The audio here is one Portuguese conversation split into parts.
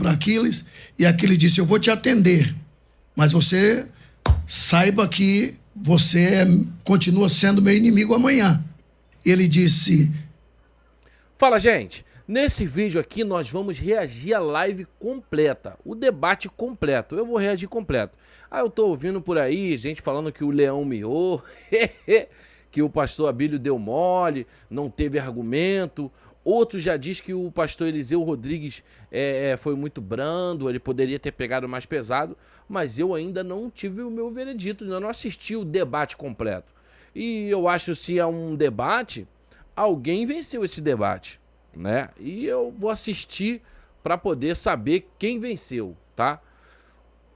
para Aquiles, e Aquiles disse: eu vou te atender, mas você saiba que você continua sendo meu inimigo amanhã. Ele disse... Fala, gente. Nesse vídeo aqui nós vamos reagir à live completa, o debate completo. Eu vou reagir completo. Eu tô ouvindo por aí gente falando que o leão miou, que o pastor Abílio deu mole, não teve argumento. Outros já diz que o pastor Eliseu Rodrigues foi muito brando, ele poderia ter pegado mais pesado, mas eu ainda não tive o meu veredito, ainda não assisti o debate completo. E eu acho que se é um debate, alguém venceu esse debate, né? E eu vou assistir para poder saber quem venceu, tá?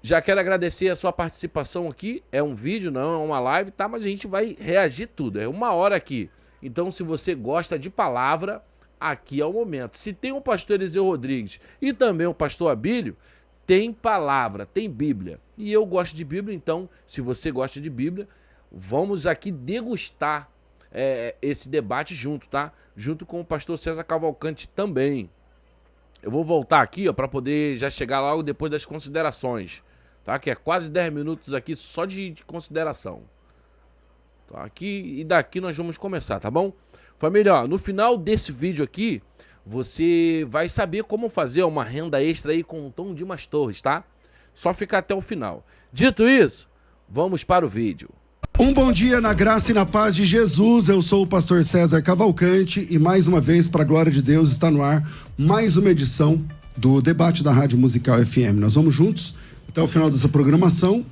Já quero agradecer a sua participação aqui. É um vídeo, não é uma live, tá? Mas a gente vai reagir tudo. É 1 hora aqui. Então, se você gosta de palavra, aqui é o momento. Se tem o pastor Eliseu Rodrigues e também o pastor Abílio, tem palavra, tem Bíblia. E eu gosto de Bíblia, então, se você gosta de Bíblia, vamos aqui degustar esse debate junto, tá? Junto com o pastor César Cavalcante também. Eu vou voltar aqui, ó, para poder já chegar logo depois das considerações, tá? Que é quase 10 minutos aqui só de consideração. Tá? Aqui e daqui nós vamos começar, tá bom? Família, ó, no final desse vídeo aqui, você vai saber como fazer uma renda extra aí com o Tom Dimas Torres, tá? Só ficar até o final. Dito isso, vamos para o vídeo. Um bom dia na graça e na paz de Jesus. Eu sou o pastor César Cavalcante e mais uma vez, para a glória de Deus, está no ar mais uma edição do debate da Rádio Musical FM. Nós vamos juntos até o final dessa programação.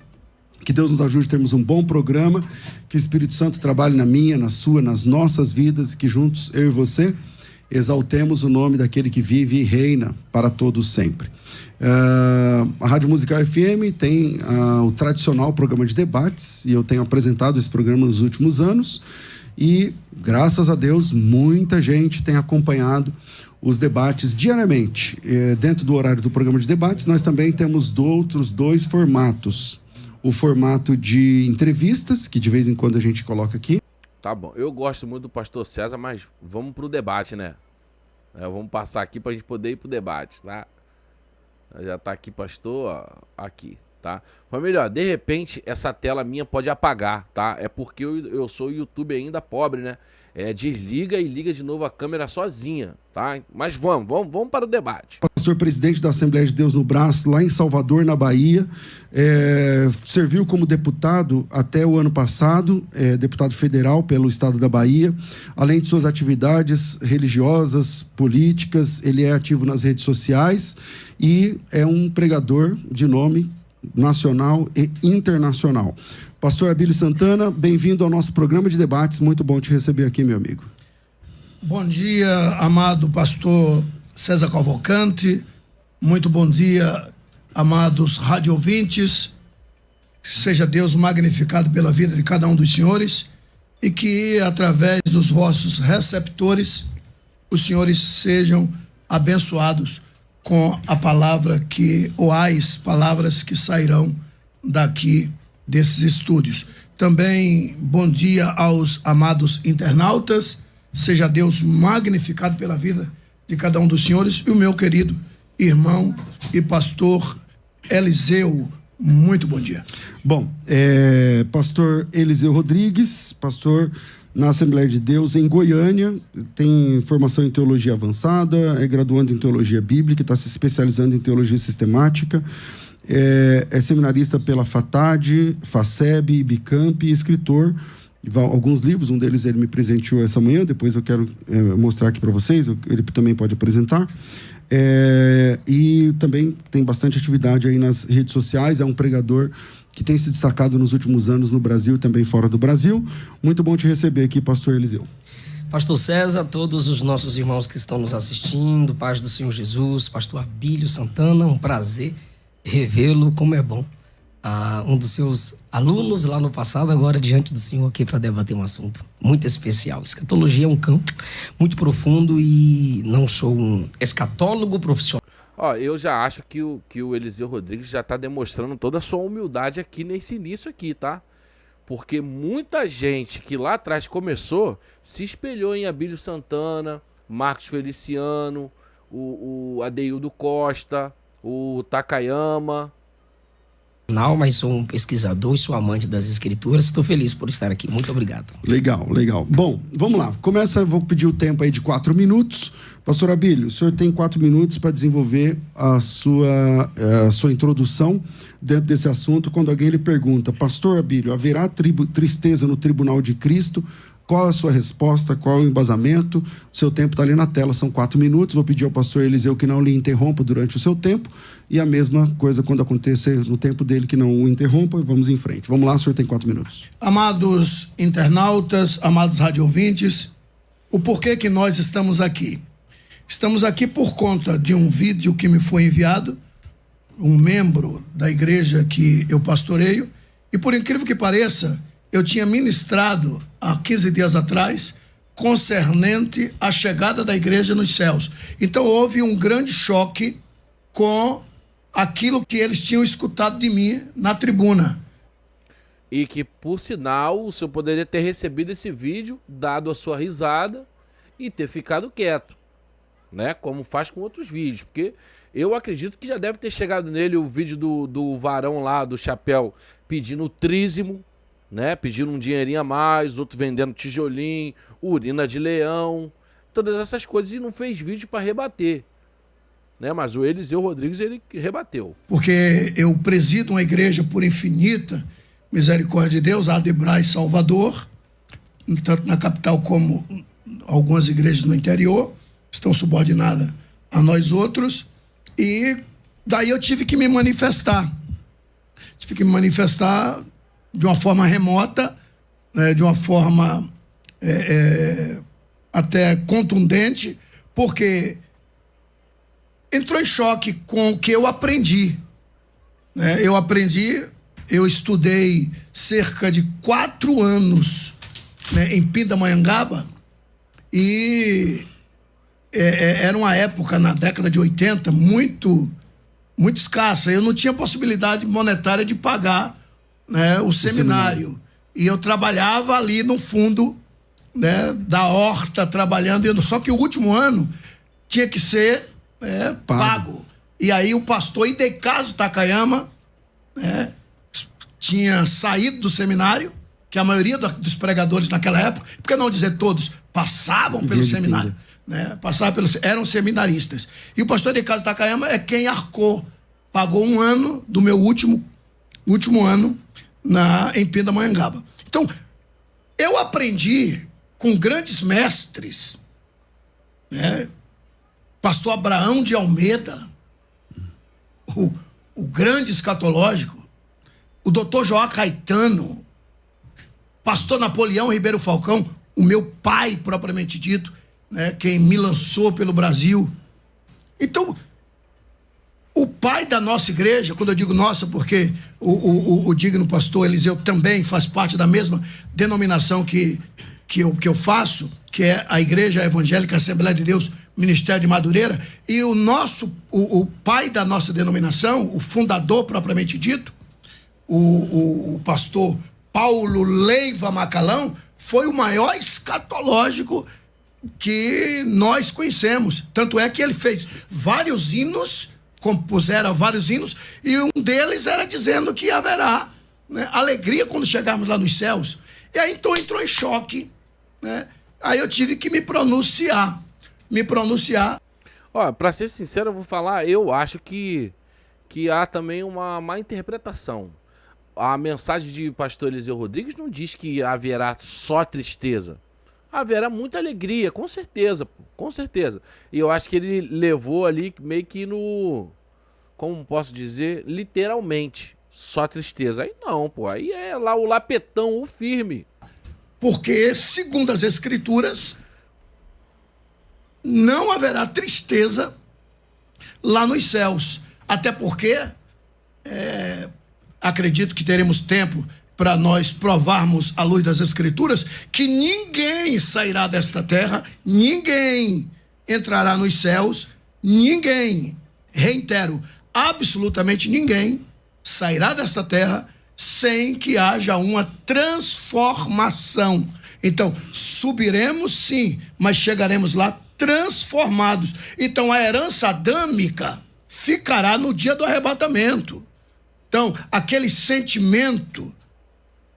Que Deus nos ajude a termos um bom programa, que o Espírito Santo trabalhe na minha, na sua, nas nossas vidas, e que juntos, eu e você, exaltemos o nome daquele que vive e reina para todos sempre. A Rádio Musical FM tem o tradicional programa de debates, e eu tenho apresentado esse programa nos últimos anos, e graças a Deus muita gente tem acompanhado os debates diariamente. Dentro do horário do programa de debates, nós também temos outros 2 formatos. O formato de entrevistas, que de vez em quando a gente coloca aqui. Tá bom, eu gosto muito do pastor César, mas vamos pro debate, né? Vamos passar aqui pra gente poder ir pro debate, tá? Já tá aqui, pastor, ó, aqui, tá? Família, ó, de repente essa tela minha pode apagar, tá? É porque eu sou YouTube ainda pobre, né? Desliga e liga de novo a câmera sozinha, tá? Mas vamos para o debate. Pastor presidente da Assembleia de Deus no Brás, lá em Salvador, na Bahia, serviu como deputado até o ano passado, deputado federal pelo estado da Bahia. Além de suas atividades religiosas, políticas, ele é ativo nas redes sociais e é um pregador de nome nacional e internacional. Pastor Abílio Santana, bem-vindo ao nosso programa de debates. Muito bom te receber aqui, meu amigo. Bom dia, amado pastor César Cavalcante. Muito bom dia, amados rádio ouvintes. Seja Deus magnificado pela vida de cada um dos senhores e que, através dos vossos receptores, os senhores sejam abençoados com a palavra ou as palavras que sairão daqui desses estúdios. Também bom dia aos amados internautas, seja Deus magnificado pela vida de cada um dos senhores e o meu querido irmão e pastor Eliseu, muito bom dia. Bom, pastor Eliseu Rodrigues, pastor na Assembleia de Deus em Goiânia, tem formação em teologia avançada, é graduando em teologia bíblica, está se especializando em teologia sistemática, é seminarista pela FATAD, FACEB, Bicamp e escritor de alguns livros. Um deles ele me presenteou essa manhã, depois eu quero mostrar aqui para vocês, ele também pode apresentar. E também tem bastante atividade aí nas redes sociais, é um pregador que tem se destacado nos últimos anos no Brasil e também fora do Brasil. Muito bom te receber aqui, pastor Eliseu. Pastor César, todos os nossos irmãos que estão nos assistindo, paz do Senhor Jesus, pastor Abílio Santana, um prazer revê-lo, como é bom. Um dos seus alunos lá no passado, agora diante do Senhor aqui para debater um assunto muito especial. Escatologia é um campo muito profundo e não sou um escatólogo profissional. Eu já acho que o Eliseu Rodrigues já está demonstrando toda a sua humildade aqui nesse início aqui, tá? Porque muita gente que lá atrás começou se espelhou em Abílio Santana, Marcos Feliciano, o Adeildo Costa, o Takayama. Não, mas sou um pesquisador e sou amante das escrituras. Estou feliz por estar aqui. Muito obrigado. Legal, legal. Bom, vamos lá. Vou pedir o tempo aí de 4 minutos. Pastor Abílio, o senhor tem 4 minutos para desenvolver a sua introdução dentro desse assunto. Quando alguém lhe pergunta, Pastor Abílio, haverá tristeza no tribunal de Cristo? Qual a sua resposta? Qual o embasamento? O seu tempo está ali na tela, são 4 minutos. Vou pedir ao pastor Eliseu que não lhe interrompa durante o seu tempo. E a mesma coisa quando acontecer no tempo dele, que não o interrompa. E vamos em frente. Vamos lá, o senhor tem 4 minutos. Amados internautas, amados radiovintes, o porquê que nós estamos aqui? Estamos aqui por conta de um vídeo que me foi enviado, um membro da igreja que eu pastoreio, e por incrível que pareça, eu tinha ministrado há 15 dias atrás concernente à chegada da igreja nos céus. Então houve um grande choque com aquilo que eles tinham escutado de mim na tribuna. E que, por sinal, o senhor poderia ter recebido esse vídeo, dado a sua risada e ter ficado quieto, né? Como faz com outros vídeos, porque eu acredito que já deve ter chegado nele o vídeo do varão lá, do chapéu, pedindo o trízimo, né? Pedindo um dinheirinho a mais, outro vendendo tijolinho, urina de leão, todas essas coisas, e não fez vídeo para rebater, né? Mas o Eliseu Rodrigues, ele rebateu. Porque eu presido uma igreja por infinita misericórdia de Deus, a Adebrai Salvador, tanto na capital como algumas igrejas no interior, estão subordinadas a nós outros, e daí eu tive que me manifestar. Tive que me manifestar de uma forma remota, né, de uma forma até contundente, porque entrou em choque com o que eu aprendi. Né? Eu estudei cerca de 4 anos, né, em Pindamonhangaba, e era uma época, na década de 80, muito escassa. Eu não tinha possibilidade monetária de pagar, né, o seminário. E eu trabalhava ali no fundo, né, da horta, trabalhando. Só que o último ano tinha que ser pago. E aí o pastor Idecaso Takayama, né, tinha saído do seminário, que a maioria dos pregadores naquela época, por que não dizer todos, passavam pelo seminário, né? Eram seminaristas. E o pastor Idecaso Takayama é quem pagou 1 ano do meu último ano em Pindamonhangaba. Então, eu aprendi com grandes mestres, né? Pastor Abraão de Almeida, o grande escatológico, o doutor João Caetano, pastor Napoleão Ribeiro Falcão, o meu pai propriamente dito, né, quem me lançou pelo Brasil. Então, o pai da nossa igreja, quando eu digo nossa, porque o digno pastor Eliseu também faz parte da mesma denominação que eu faço, que é a Igreja Evangélica Assembleia de Deus, Ministério de Madureira, e o pai da nossa denominação, o fundador propriamente dito, o pastor Paulo Leiva Macalão, foi o maior escatológico que nós conhecemos. Tanto é que ele fez vários hinos, compuseram vários hinos, e um deles era dizendo que haverá, né, alegria quando chegarmos lá nos céus. E aí então entrou em choque, né? Aí eu tive que me pronunciar. Ó, pra ser sincero, eu vou falar, eu acho que há também uma má interpretação. A mensagem de pastor Eliseu Rodrigues não diz que haverá só tristeza. Haverá muita alegria, com certeza, pô, com certeza. E eu acho que ele levou ali meio que no... Como posso dizer? Literalmente. Só tristeza. Aí não, pô. Aí é lá o lapetão, o firme. Porque, segundo as Escrituras, não haverá tristeza lá nos céus. Até porque, acredito que teremos tempo para nós provarmos, à luz das Escrituras, que ninguém sairá desta terra, ninguém entrará nos céus, ninguém, reitero, absolutamente ninguém sairá desta terra sem que haja uma transformação. Então, subiremos sim, mas chegaremos lá transformados. Então, a herança adâmica ficará no dia do arrebatamento. Então, aquele sentimento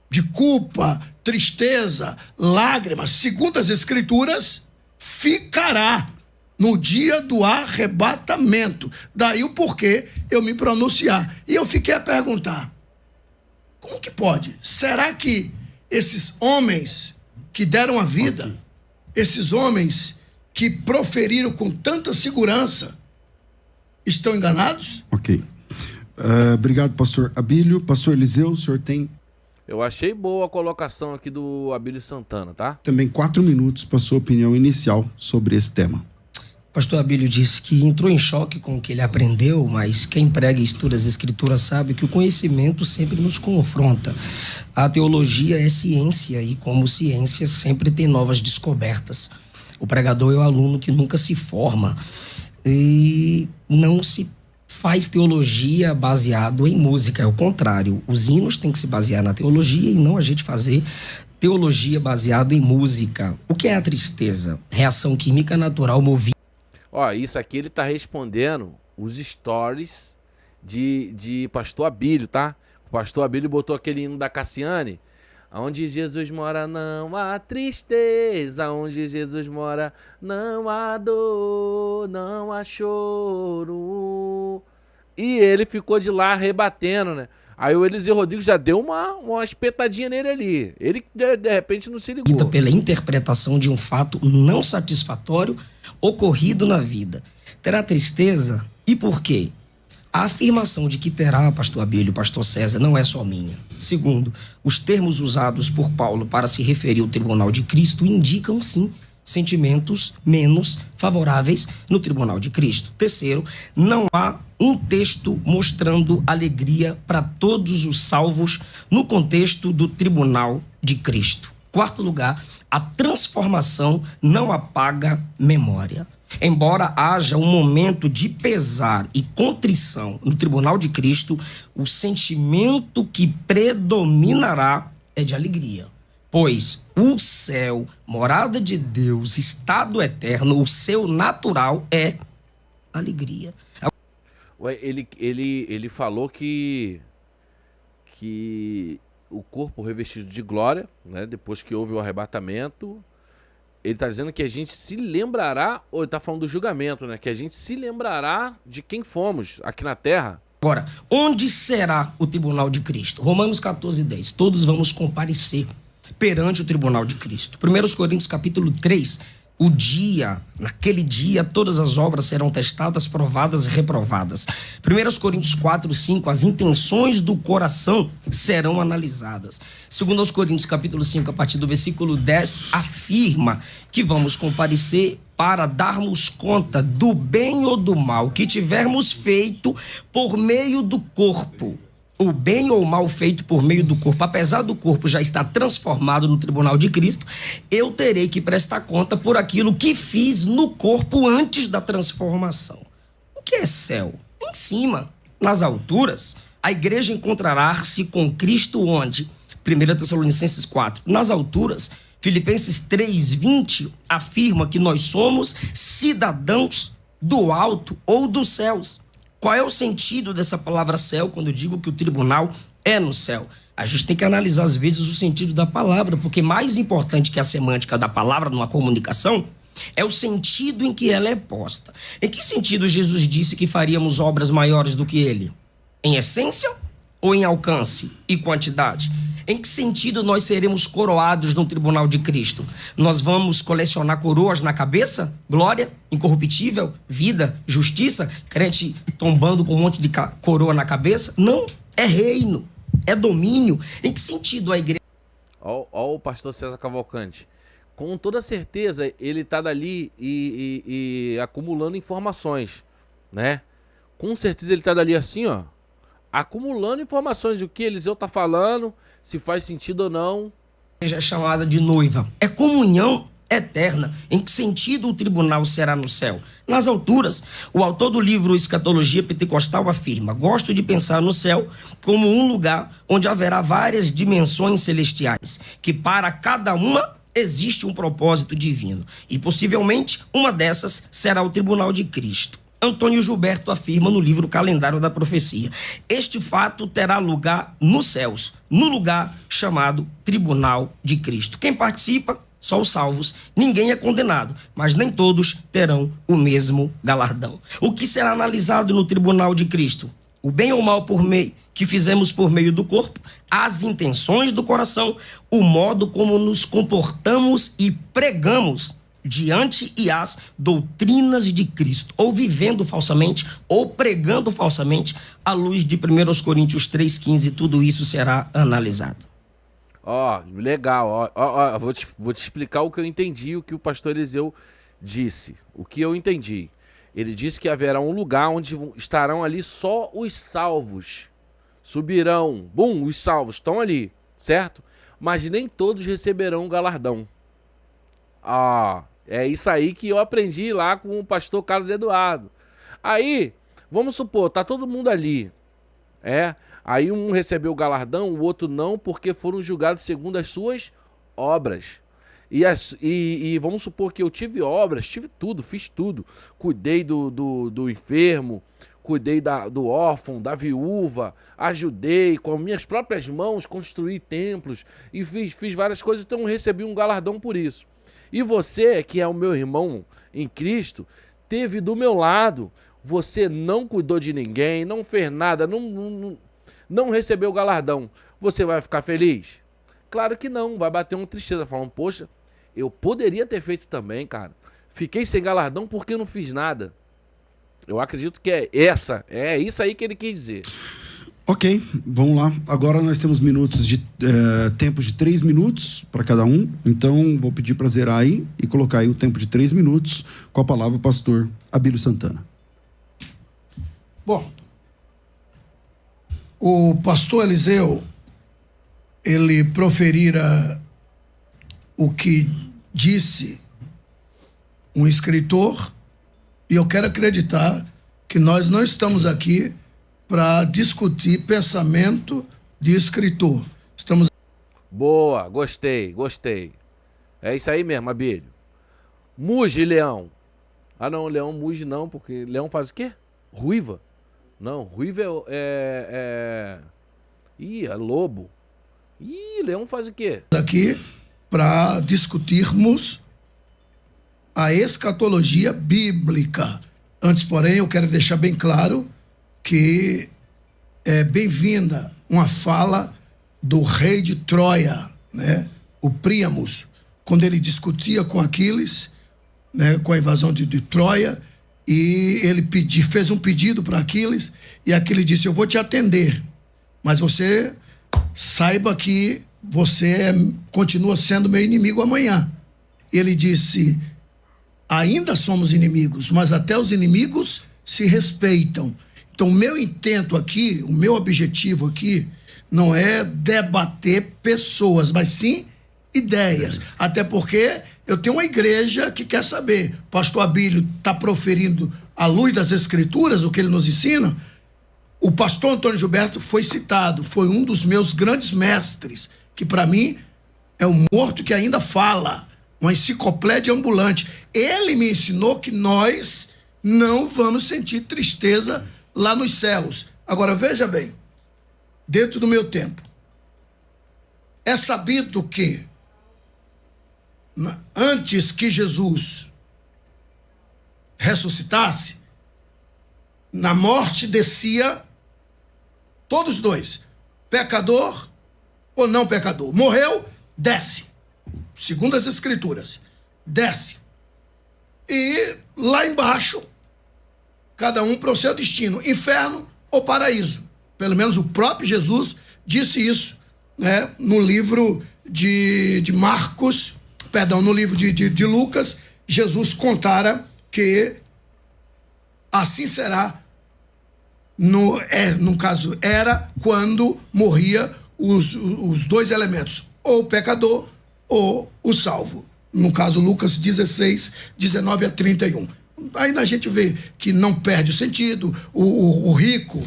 de culpa, tristeza, lágrimas, segundo as Escrituras, ficará no dia do arrebatamento. Daí o porquê eu me pronunciar. E eu fiquei a perguntar, como que pode? Será que esses homens que deram a vida, esses homens que proferiram com tanta segurança, estão enganados? Ok. Obrigado, pastor Abílio. Pastor Eliseu, o senhor tem Eu achei boa a colocação aqui do Abílio Santana, tá? também 4 minutos para sua opinião inicial sobre esse tema. Pastor Abílio disse que entrou em choque com o que ele aprendeu, mas quem prega e estuda as Escrituras sabe que o conhecimento sempre nos confronta. A teologia é ciência e, como ciência, sempre tem novas descobertas. O pregador é o aluno que nunca se forma e não se faz teologia baseado em música, é o contrário. Os hinos têm que se basear na teologia e não a gente fazer teologia baseada em música. O que é a tristeza? Reação química natural movida. Ó, isso aqui ele tá respondendo os stories de pastor Abílio, tá? O pastor Abílio botou aquele hino da Cassiane. Onde Jesus mora não há tristeza, onde Jesus mora não há dor, não há choro. E ele ficou de lá rebatendo, né? Aí o Eliseu Rodrigues já deu uma espetadinha nele ali. Ele, de repente, não se ligou. Pela interpretação de um fato não satisfatório ocorrido na vida. Terá tristeza? E por quê? A afirmação de que terá, pastor Abílio, pastor César, não é só minha. Segundo, os termos usados por Paulo para se referir ao tribunal de Cristo indicam, sim, sentimentos menos favoráveis no tribunal de Cristo. Terceiro, não há um texto mostrando alegria para todos os salvos no contexto do tribunal de Cristo. Quarto lugar, a transformação não apaga memória. Embora haja um momento de pesar e contrição no tribunal de Cristo, o sentimento que predominará é de alegria. Pois o céu, morada de Deus, estado eterno, o seu natural é alegria. Ué, ele falou que o corpo revestido de glória, né, depois que houve o arrebatamento, ele está dizendo que a gente se lembrará, ou ele está falando do julgamento, né, que a gente se lembrará de quem fomos aqui na terra. Agora, onde será o tribunal de Cristo? Romanos 14:10. Todos vamos comparecer perante o tribunal de Cristo. 1 Coríntios capítulo 3, naquele dia, todas as obras serão testadas, provadas e reprovadas. 1 Coríntios 4:5, as intenções do coração serão analisadas. 2 Coríntios capítulo 5, a partir do versículo 10, afirma que vamos comparecer para darmos conta do bem ou do mal que tivermos feito por meio do corpo. O bem ou o mal feito por meio do corpo, apesar do corpo já estar transformado no tribunal de Cristo, eu terei que prestar conta por aquilo que fiz no corpo antes da transformação. O que é céu? Em cima, nas alturas, a igreja encontrará-se com Cristo onde? 1 Tessalonicenses 4. Nas alturas, Filipenses 3:20 afirma que nós somos cidadãos do alto ou dos céus. Qual é o sentido dessa palavra céu quando eu digo que o tribunal é no céu? A gente tem que analisar, às vezes, o sentido da palavra, porque mais importante que a semântica da palavra numa comunicação é o sentido em que ela é posta. Em que sentido Jesus disse que faríamos obras maiores do que ele? Em essência ou em alcance e quantidade? Em que sentido nós seremos coroados no tribunal de Cristo? Nós vamos colecionar coroas na cabeça? Glória, incorruptível, vida, justiça? Crente tombando com um monte de coroa na cabeça? Não, é reino, é domínio. Em que sentido a igreja... Ó o pastor César Cavalcante. Com toda certeza, ele tá dali e acumulando informações, né? Com certeza ele tá dali assim, ó, acumulando informações do que Eliseu tá falando, se faz sentido ou não. É chamada de noiva. É comunhão eterna. Em que sentido o tribunal será no céu? Nas alturas. O autor do livro Escatologia Pentecostal afirma: gosto de pensar no céu como um lugar onde haverá várias dimensões celestiais, que para cada uma existe um propósito divino. E possivelmente uma dessas será o tribunal de Cristo. Antônio Gilberto afirma no livro Calendário da Profecia. Este fato terá lugar nos céus, no lugar chamado Tribunal de Cristo. Quem participa? Só os salvos. Ninguém é condenado, mas nem todos terão o mesmo galardão. O que será analisado no Tribunal de Cristo? O bem ou mal que fizemos por meio do corpo, as intenções do coração, o modo como nos comportamos e pregamos diante e as doutrinas de Cristo, ou vivendo falsamente, ou pregando falsamente, à luz de 1 Coríntios 3,15, tudo isso será analisado. Ó, legal, ó, vou te explicar o que eu entendi, o que o pastor Eliseu disse, o que eu entendi. Ele disse que haverá um lugar onde estarão ali só os salvos, subirão, os salvos estão ali, certo? Mas nem todos receberão o galardão. Ah, é isso aí que eu aprendi lá com o pastor Carlos Eduardo. Aí, vamos supor, tá todo mundo ali. Aí um recebeu o galardão, o outro não, porque foram julgados segundo as suas obras. E vamos supor que eu tive obras, tive tudo, fiz tudo. Cuidei do enfermo, cuidei do órfão, da viúva, ajudei com minhas próprias mãos, construí templos e fiz várias coisas, então eu recebi um galardão por isso. E você, que é o meu irmão em Cristo, teve do meu lado, você não cuidou de ninguém, não fez nada, não recebeu o galardão. Você vai ficar feliz? Claro que não, vai bater uma tristeza, falando, poxa, eu poderia ter feito também, cara. Fiquei sem galardão porque eu não fiz nada. Eu acredito que é isso aí que ele quis dizer. Ok, vamos lá. Agora nós temos tempo de 3 minutos para cada um. Então, vou pedir para zerar aí e colocar aí o tempo de 3 minutos com a palavra o pastor Abílio Santana. Bom, o pastor Eliseu, ele proferira o que disse um escritor, e eu quero acreditar que nós não estamos aqui para discutir pensamento de escritor. Estamos... Boa, gostei. É isso aí mesmo, Abílio. Muge, leão. Ah, não, leão muge não, porque leão faz o quê? Ruiva. Não, ruiva Ih, é lobo. Ih, leão faz o quê? Aqui para discutirmos a escatologia bíblica. Antes, porém, eu quero deixar bem claro que é bem-vinda uma fala do rei de Troia, né? O Príamos, quando ele discutia com Aquiles, né? Com a invasão de Troia, e ele fez um pedido para Aquiles, e Aquiles disse, eu vou te atender, mas você saiba que você continua sendo meu inimigo amanhã. Ele disse, ainda somos inimigos, mas até os inimigos se respeitam. Então, o meu intento aqui, o meu objetivo aqui, não é debater pessoas, mas sim ideias. Até porque eu tenho uma igreja que quer saber. O pastor Abílio está proferindo à luz das Escrituras o que ele nos ensina. O pastor Antônio Gilberto foi citado, foi um dos meus grandes mestres, que para mim é um morto que ainda fala, uma enciclopédia ambulante. Ele me ensinou que nós não vamos sentir tristeza lá nos céus. Agora, veja bem, dentro do meu tempo, é sabido que antes que Jesus ressuscitasse, na morte descia todos dois, pecador ou não pecador. Morreu, desce. Segundo as Escrituras, desce. E lá embaixo, cada um para o seu destino, inferno ou paraíso. Pelo menos o próprio Jesus disse isso, né? No livro de Marcos, perdão, no livro de Lucas, Jesus contara que assim será, no caso, era quando morria os dois elementos, ou o pecador ou o salvo. No caso, Lucas 16, 19 a 31. Aí a gente vê que não perde o sentido. O rico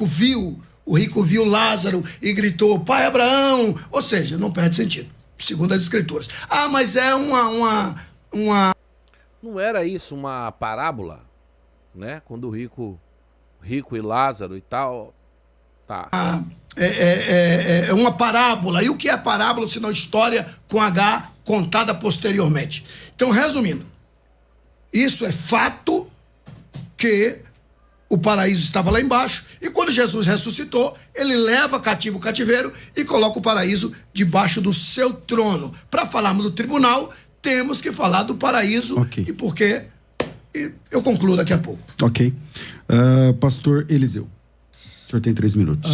viu Lázaro e gritou, pai Abraão, ou seja, não perde sentido, segundo as Escrituras. Ah, mas é uma... Não era isso uma parábola? né? Quando o rico e Lázaro e tal, tá. É uma parábola. E o que é parábola, senão história com H contada posteriormente? Então, resumindo, isso é fato que o paraíso estava lá embaixo, e quando Jesus ressuscitou, ele leva cativo o cativeiro e coloca o paraíso debaixo do seu trono. Para falarmos do tribunal, temos que falar do paraíso, Ok. e porque eu concluo daqui a pouco. Ok. Pastor Eliseu, o senhor tem 3 minutos.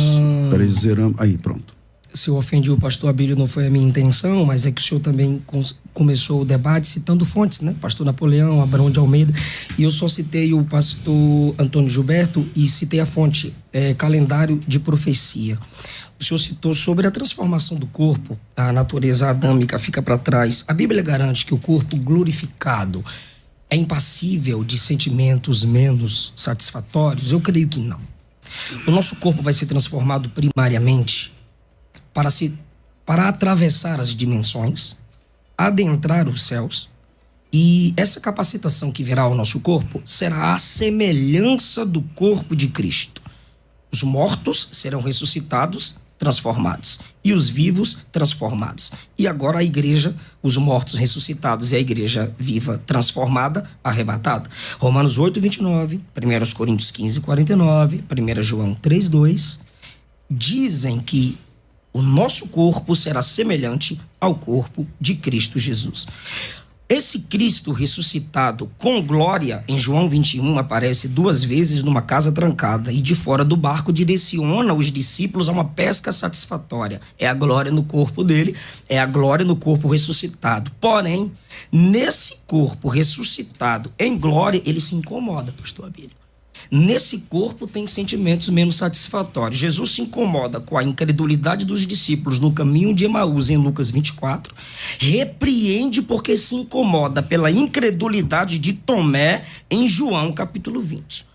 Paraíso zeramos. Aí, pronto. Se eu ofendi o pastor Abílio, não foi a minha intenção, mas é que o senhor também começou o debate citando fontes, né? Pastor Napoleão, Abraão de Almeida, e eu só citei o pastor Antônio Gilberto e citei a fonte, Calendário de Profecia. O senhor citou sobre a transformação do corpo, a natureza adâmica fica para trás. A Bíblia garante que o corpo glorificado é impassível de sentimentos menos satisfatórios? Eu creio que não. O nosso corpo vai ser transformado primariamente para atravessar as dimensões, adentrar os céus, e essa capacitação que virá ao nosso corpo será a semelhança do corpo de Cristo. Os mortos serão ressuscitados, transformados, e os vivos transformados. E agora a igreja, os mortos ressuscitados e a igreja viva transformada, arrebatada. Romanos 8, 29, 1 Coríntios 15, 49, 1 João 3, 2, dizem que o nosso corpo será semelhante ao corpo de Cristo Jesus. Esse Cristo ressuscitado com glória, em João 21, aparece 2 vezes numa casa trancada e de fora do barco direciona os discípulos a uma pesca satisfatória. É a glória no corpo dele, é a glória no corpo ressuscitado. Porém, nesse corpo ressuscitado em glória, ele se incomoda, pastor Abílio. Nesse corpo tem sentimentos menos satisfatórios. Jesus se incomoda com a incredulidade dos discípulos no caminho de Emaús, em Lucas 24. Repreende porque se incomoda pela incredulidade de Tomé, em João capítulo 20.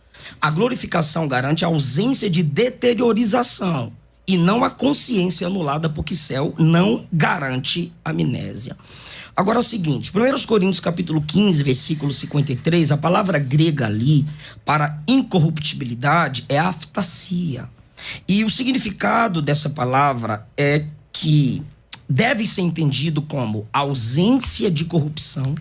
A glorificação garante a ausência de deteriorização e não a consciência anulada, porque céu não garante amnésia. Agora é o seguinte, 1 Coríntios capítulo 15, versículo 53, a palavra grega ali para incorruptibilidade é aftasia. E o significado dessa palavra é que deve ser entendido como ausência de corrupção,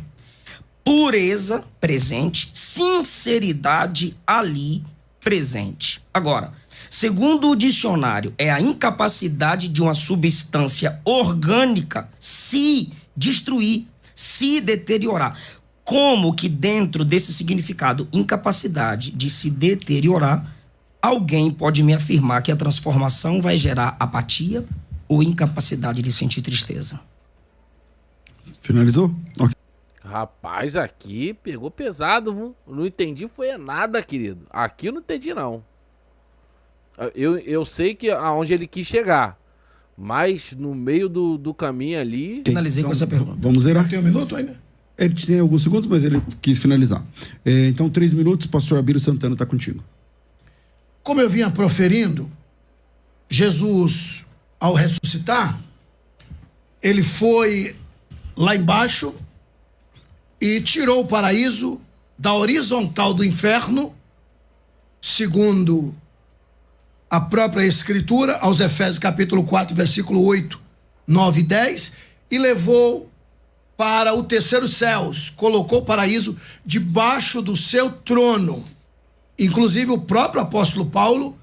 pureza presente, sinceridade ali presente. Agora, segundo o dicionário, é a incapacidade de uma substância orgânica se destruir, se deteriorar. Como que dentro desse significado, incapacidade de se deteriorar, alguém pode me afirmar que a transformação vai gerar apatia ou incapacidade de sentir tristeza? Finalizou? Ok. Rapaz, aqui pegou pesado, viu? Não entendi foi nada, querido. Aqui eu não entendi, não. Eu sei que aonde ele quis chegar, mas no meio do caminho ali... Finalizei com essa pergunta. Vamos zerar? Tem 1 minuto ainda? Ele tem alguns segundos, mas ele quis finalizar. Então, 3 minutos, pastor Abílio Santana está contigo. Como eu vinha proferindo, Jesus, ao ressuscitar, ele foi lá embaixo e tirou o paraíso da horizontal do inferno, segundo a própria Escritura, aos Efésios capítulo 4, versículo 8, 9 e 10, e levou para o terceiro céus, colocou o paraíso debaixo do seu trono. Inclusive, o próprio apóstolo Paulo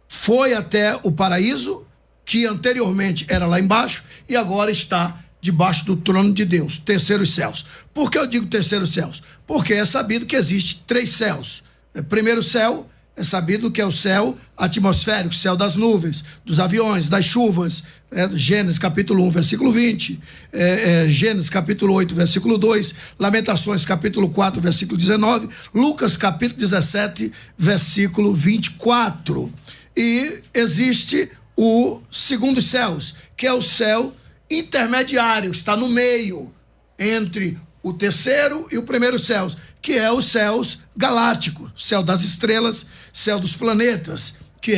foi até o paraíso, que anteriormente era lá embaixo, e agora está debaixo do trono de Deus, terceiros céus. Por que eu digo terceiros céus? Porque é sabido que existe 3 céus. Primeiro céu, é sabido que é o céu atmosférico, céu das nuvens, dos aviões, das chuvas. Gênesis capítulo 1, versículo 20. Gênesis capítulo 8, versículo 2. Lamentações capítulo 4, versículo 19. Lucas capítulo 17, versículo 24. E existe o segundo céus, que é o céu intermediário, que está no meio entre o terceiro e o primeiro céus, que é os céus galácticos, céu das estrelas, céu dos planetas, que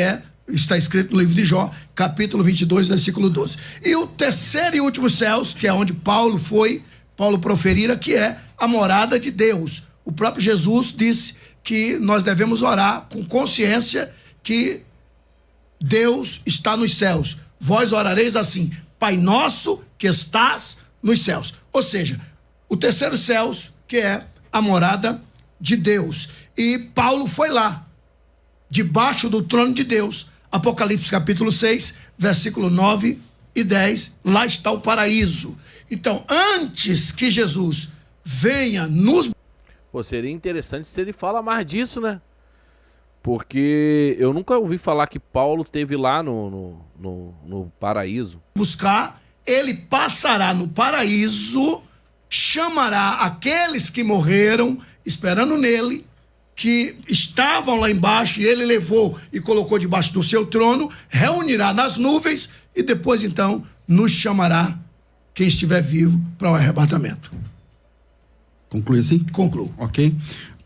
está escrito no livro de Jó, capítulo 22, versículo 12. E o terceiro e último céus, que é onde Paulo proferira, que é a morada de Deus. O próprio Jesus disse que nós devemos orar com consciência que Deus está nos céus. Vós orareis assim: Pai nosso que estás nos céus. Ou seja, o terceiro céus, que é a morada de Deus. E Paulo foi lá, debaixo do trono de Deus. Apocalipse capítulo 6, versículo 9 e 10. Lá está o paraíso. Então, antes que Jesus venha nos... Pô, seria interessante se ele fala mais disso, né? Porque eu nunca ouvi falar que Paulo teve lá no paraíso. buscar, ele passará no paraíso, chamará aqueles que morreram, esperando nele, que estavam lá embaixo, e ele levou e colocou debaixo do seu trono, reunirá nas nuvens, e depois, então, nos chamará quem estiver vivo para o arrebatamento. Conclui assim? Concluo. Ok.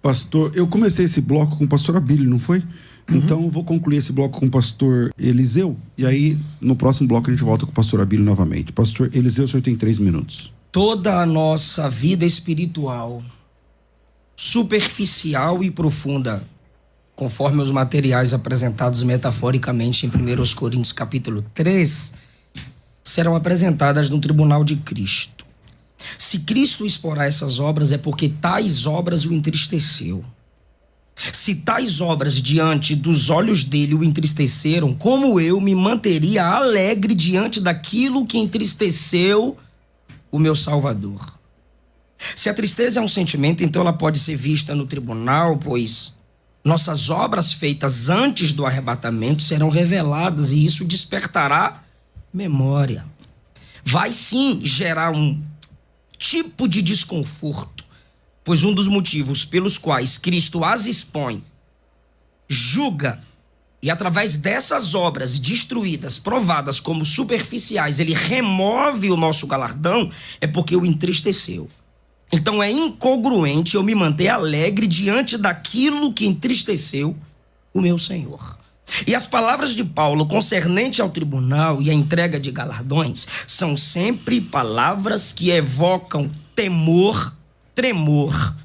Pastor, eu comecei esse bloco com o pastor Abílio, não foi? Então, eu vou concluir esse bloco com o pastor Eliseu, e aí, no próximo bloco, a gente volta com o pastor Abílio novamente. Pastor Eliseu, o senhor tem 3 minutos. Toda a nossa vida espiritual, superficial e profunda, conforme os materiais apresentados metaforicamente em 1 Coríntios capítulo 3, serão apresentadas no tribunal de Cristo. Se Cristo exporá essas obras, é porque tais obras o entristeceu. Se tais obras diante dos olhos dele o entristeceram, como eu me manteria alegre diante daquilo que entristeceu o meu Salvador? Se a tristeza é um sentimento, então ela pode ser vista no tribunal, pois nossas obras feitas antes do arrebatamento serão reveladas e isso despertará memória. Vai sim gerar um tipo de desconforto, pois um dos motivos pelos quais Cristo as expõe, julga e através dessas obras destruídas, provadas como superficiais, ele remove o nosso galardão, é porque o entristeceu. Então é incongruente eu me manter alegre diante daquilo que entristeceu o meu Senhor. E as palavras de Paulo concernente ao tribunal e à entrega de galardões são sempre palavras que evocam temor, tremor.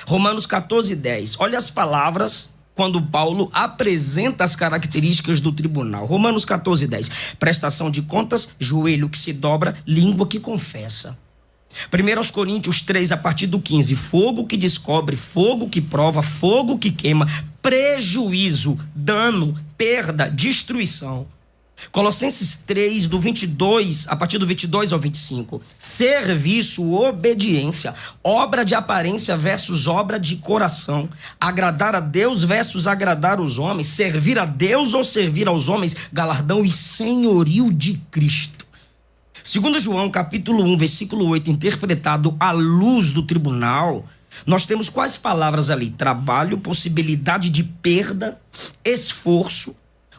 Romanos 14:10. Olha as palavras quando Paulo apresenta as características do tribunal. Romanos 14:10. Prestação de contas, joelho que se dobra, língua que confessa. 1 Coríntios 3, a partir do 15. Fogo que descobre, fogo que prova, fogo que queima, prejuízo, dano, perda, destruição. Colossenses 3, do 22, a partir do 22 ao 25. Serviço, obediência, obra de aparência versus obra de coração. Agradar a Deus versus agradar os homens. Servir a Deus ou servir aos homens. Galardão e senhorio de Cristo. Segundo João, capítulo 1, versículo 8, interpretado à luz do tribunal, nós temos quais palavras ali? Trabalho, possibilidade de perda, esforço.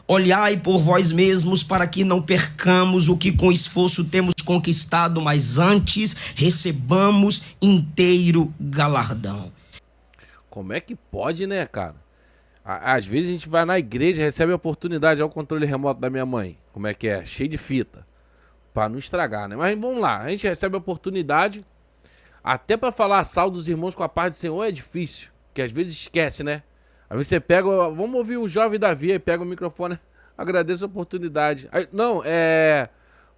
Olhai por vós mesmos para que não percamos o que com esforço temos conquistado, mas antes recebamos inteiro galardão. Como é que pode, né, cara? Às vezes a gente vai na igreja, recebe a oportunidade, ao controle remoto da minha mãe. Como é que é? Cheio de fita. Pra não estragar, né? Mas vamos lá, a gente recebe a oportunidade, até pra falar salve dos irmãos com a paz do Senhor é difícil, que às vezes esquece, né? Às vezes você pega, vamos ouvir o jovem Davi, aí pega o microfone, agradeço a oportunidade. Aí, não,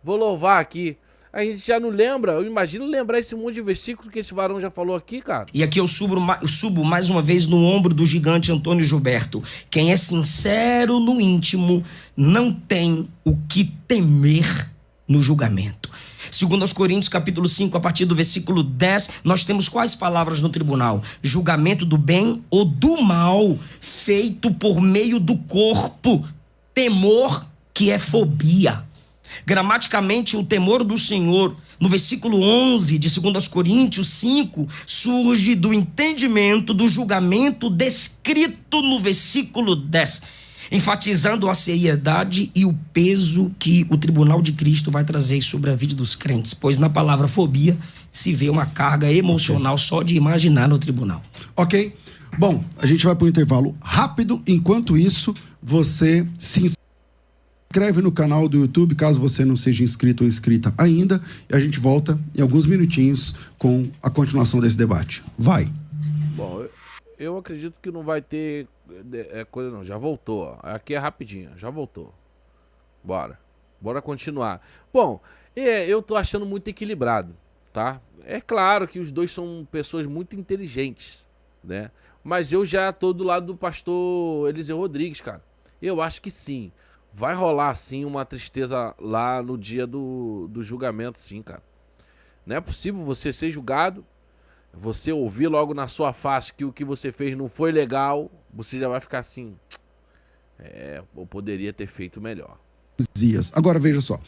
vou louvar aqui. A gente já não lembra, eu imagino lembrar esse monte de versículo que esse varão já falou aqui, cara. E aqui eu subo mais uma vez no ombro do gigante Antônio Gilberto. Quem é sincero no íntimo não tem o que temer no julgamento. Segundo aos Coríntios, capítulo 5, a partir do versículo 10, nós temos quais palavras no tribunal? Julgamento do bem ou do mal, feito por meio do corpo. Temor, que é fobia. Gramaticamente, o temor do Senhor, no versículo 11 de 2 aos Coríntios 5, surge do entendimento do julgamento descrito no versículo 10. Enfatizando a seriedade e o peso que o tribunal de Cristo vai trazer sobre a vida dos crentes, pois na palavra fobia se vê uma carga emocional só de imaginar no tribunal. Ok. Bom, a gente vai para um intervalo rápido. Enquanto isso, você se inscreve no canal do YouTube, caso você não seja inscrito ou inscrita ainda, e a gente volta em alguns minutinhos com a continuação desse debate. Vai. Bom, eu acredito que não vai ter coisa não. Já voltou, ó. Aqui é rapidinho, já voltou. Bora continuar. Bom, eu tô achando muito equilibrado, tá? É claro que os dois são pessoas muito inteligentes, né? Mas eu já tô do lado do pastor Eliseu Rodrigues, cara. Eu acho que sim. Vai rolar, sim, uma tristeza lá no dia do julgamento, sim, cara. Não é possível você ser julgado, você ouvir logo na sua face que o que você fez não foi legal, você já vai ficar assim... eu poderia ter feito melhor. Agora, veja só.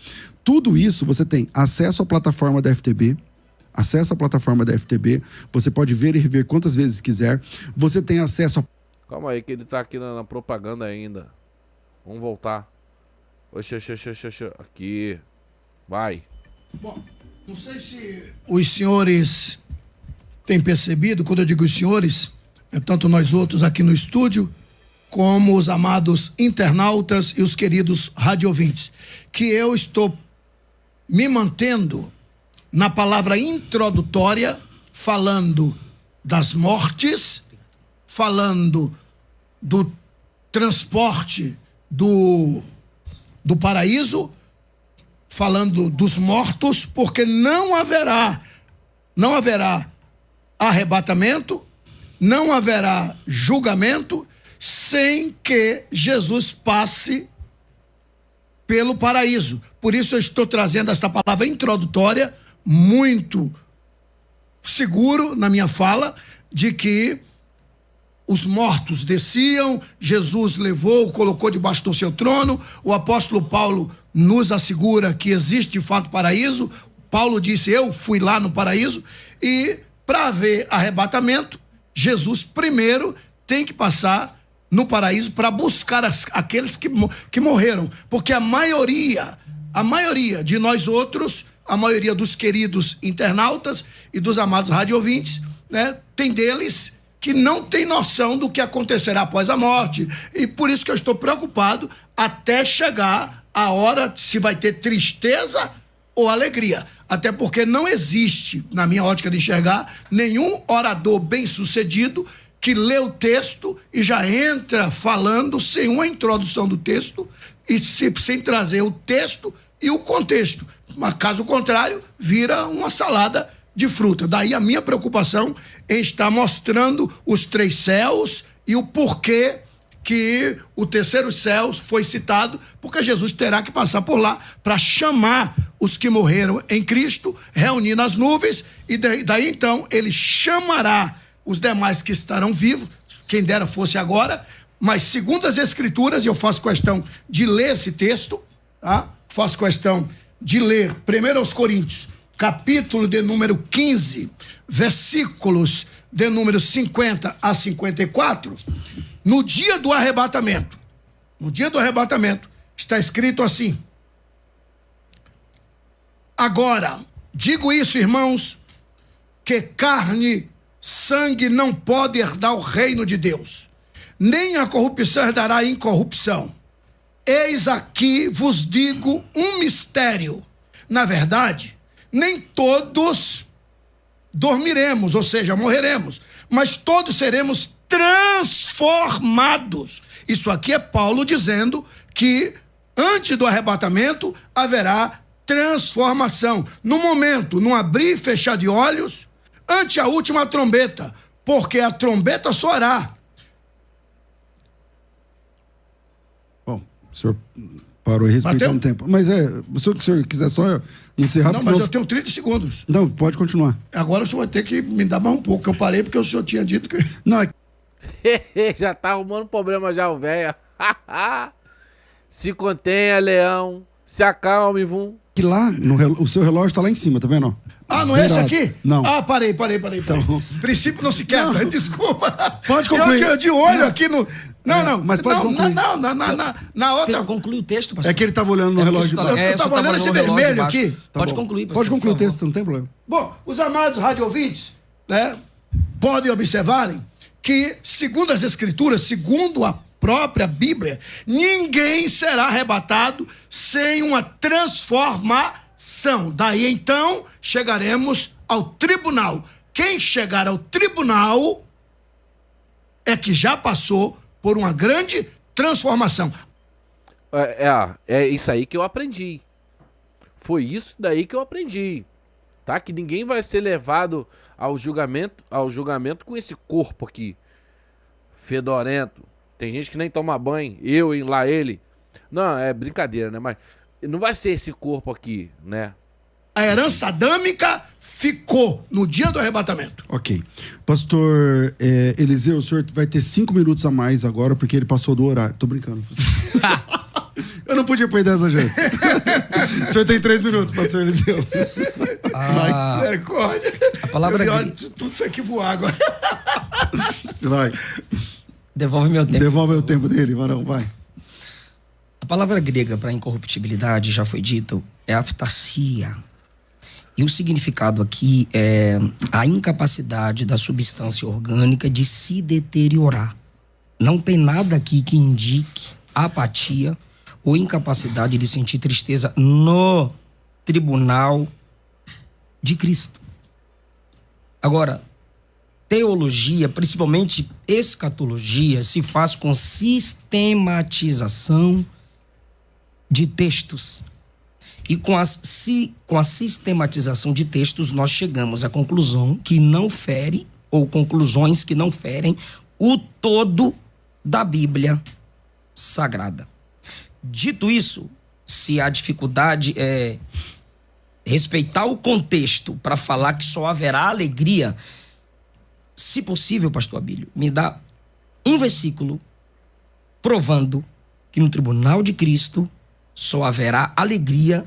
Tudo isso você tem acesso à plataforma da FTB, você pode ver e rever quantas vezes quiser, você tem acesso a... Calma aí que ele tá aqui na propaganda ainda. Vamos voltar. Oxe. Aqui. Vai. Bom, não sei se os senhores têm percebido, quando eu digo os senhores, tanto nós outros aqui no estúdio, como os amados internautas e os queridos radiovintes, que eu estou me mantendo na palavra introdutória, falando das mortes, falando do transporte do paraíso, falando dos mortos, porque não haverá arrebatamento, não haverá julgamento sem que Jesus passe pelo paraíso. Por isso eu estou trazendo esta palavra introdutória, muito seguro na minha fala, de que os mortos desciam, Jesus levou, colocou debaixo do seu trono. O apóstolo Paulo nos assegura que existe de fato paraíso. Paulo disse, eu fui lá no paraíso. E para haver arrebatamento, Jesus primeiro tem que passar no paraíso para buscar aqueles que morreram. Porque a maioria de nós outros, a maioria dos queridos internautas e dos amados radiovintes, né, tem deles que não tem noção do que acontecerá após a morte. E por isso que eu estou preocupado até chegar a hora se vai ter tristeza ou alegria. Até porque não existe, na minha ótica de enxergar, nenhum orador bem-sucedido que lê o texto e já entra falando sem uma introdução do texto e sem trazer o texto e o contexto. Mas, caso contrário, vira uma salada de fruta. Daí a minha preocupação em estar mostrando os 3 céus e o porquê que o terceiro céu foi citado, porque Jesus terá que passar por lá para chamar os que morreram em Cristo, reunir nas nuvens, e daí então ele chamará os demais que estarão vivos, quem dera fosse agora, mas segundo as Escrituras, eu faço questão de ler esse texto, tá? Faço questão de ler 1 Coríntios, capítulo de número 15, versículos de número 50 a 54, no dia do arrebatamento, está escrito assim: agora, digo isso, irmãos, que carne, sangue não pode herdar o reino de Deus, nem a corrupção herdará a incorrupção. Eis aqui vos digo um mistério. Na verdade, nem todos dormiremos, ou seja, morreremos, mas todos seremos transformados. Isso aqui é Paulo dizendo que antes do arrebatamento haverá transformação. No momento, num abrir e fechar de olhos, ante a última trombeta, porque a trombeta soará. Bom, o senhor parou aí respeitando o tempo. Mas se o senhor quiser só encerrar... Não, mas eu tenho 30 segundos. Não, pode continuar. Agora o senhor vai ter que me dar mais um pouco, eu parei porque o senhor tinha dito que... Não, já tá arrumando problema já, o velho. Se contenha, leão. Se acalme, vum. que lá, o seu relógio tá lá em cima, tá vendo? Ah, não é esse aqui? Não. Ah, parei. Então... Princípio não se quebra, Não. Desculpa. Pode concluir. Eu de olho aqui no... Não. Mas pode concluir. Na outra... Conclui o texto, pastor. É que ele tava olhando no relógio. Eu tava olhando esse vermelho aqui. Tá Pode bom. concluir, pastor, Pode concluir o por favor. texto, não tem problema. Bom, os amados radiovintes, né, podem observarem que, segundo as Escrituras, segundo a própria Bíblia, ninguém será arrebatado sem uma transformação. Daí, então, chegaremos ao tribunal. Quem chegar ao tribunal é que já passou por uma grande transformação. É isso aí que eu aprendi. Foi isso daí que eu aprendi. Tá? Que ninguém vai ser levado ao julgamento com esse corpo aqui. Fedorento. Tem gente que nem toma banho. Eu e lá ele. Não, é brincadeira, né? Mas não vai ser esse corpo aqui, né? A herança adâmica ficou no dia do arrebatamento. Ok. Pastor Eliseu, o senhor vai ter 5 minutos a mais agora, porque ele passou do horário. Tô brincando. Eu não podia perder essa gente. O senhor tem 3 minutos, pastor Eliseu. Misericórdia. A palavra olha, tudo isso aqui voar agora. Vai. devolve meu tempo. Devolve o tempo dele, varão, vai. A palavra grega para incorruptibilidade, já foi dito, é aftasia. E o significado aqui é a incapacidade da substância orgânica de se deteriorar. Não tem nada aqui que indique apatia ou incapacidade de sentir tristeza no tribunal de Cristo. Agora, teologia, principalmente escatologia, se faz com sistematização de textos. E com a sistematização de textos, nós chegamos à conclusão que não fere, ou conclusões que não ferem, o todo da Bíblia Sagrada. Dito isso, se a dificuldade é respeitar o contexto para falar que só haverá alegria, se possível, pastor Abílio, me dá um versículo provando que no tribunal de Cristo só haverá alegria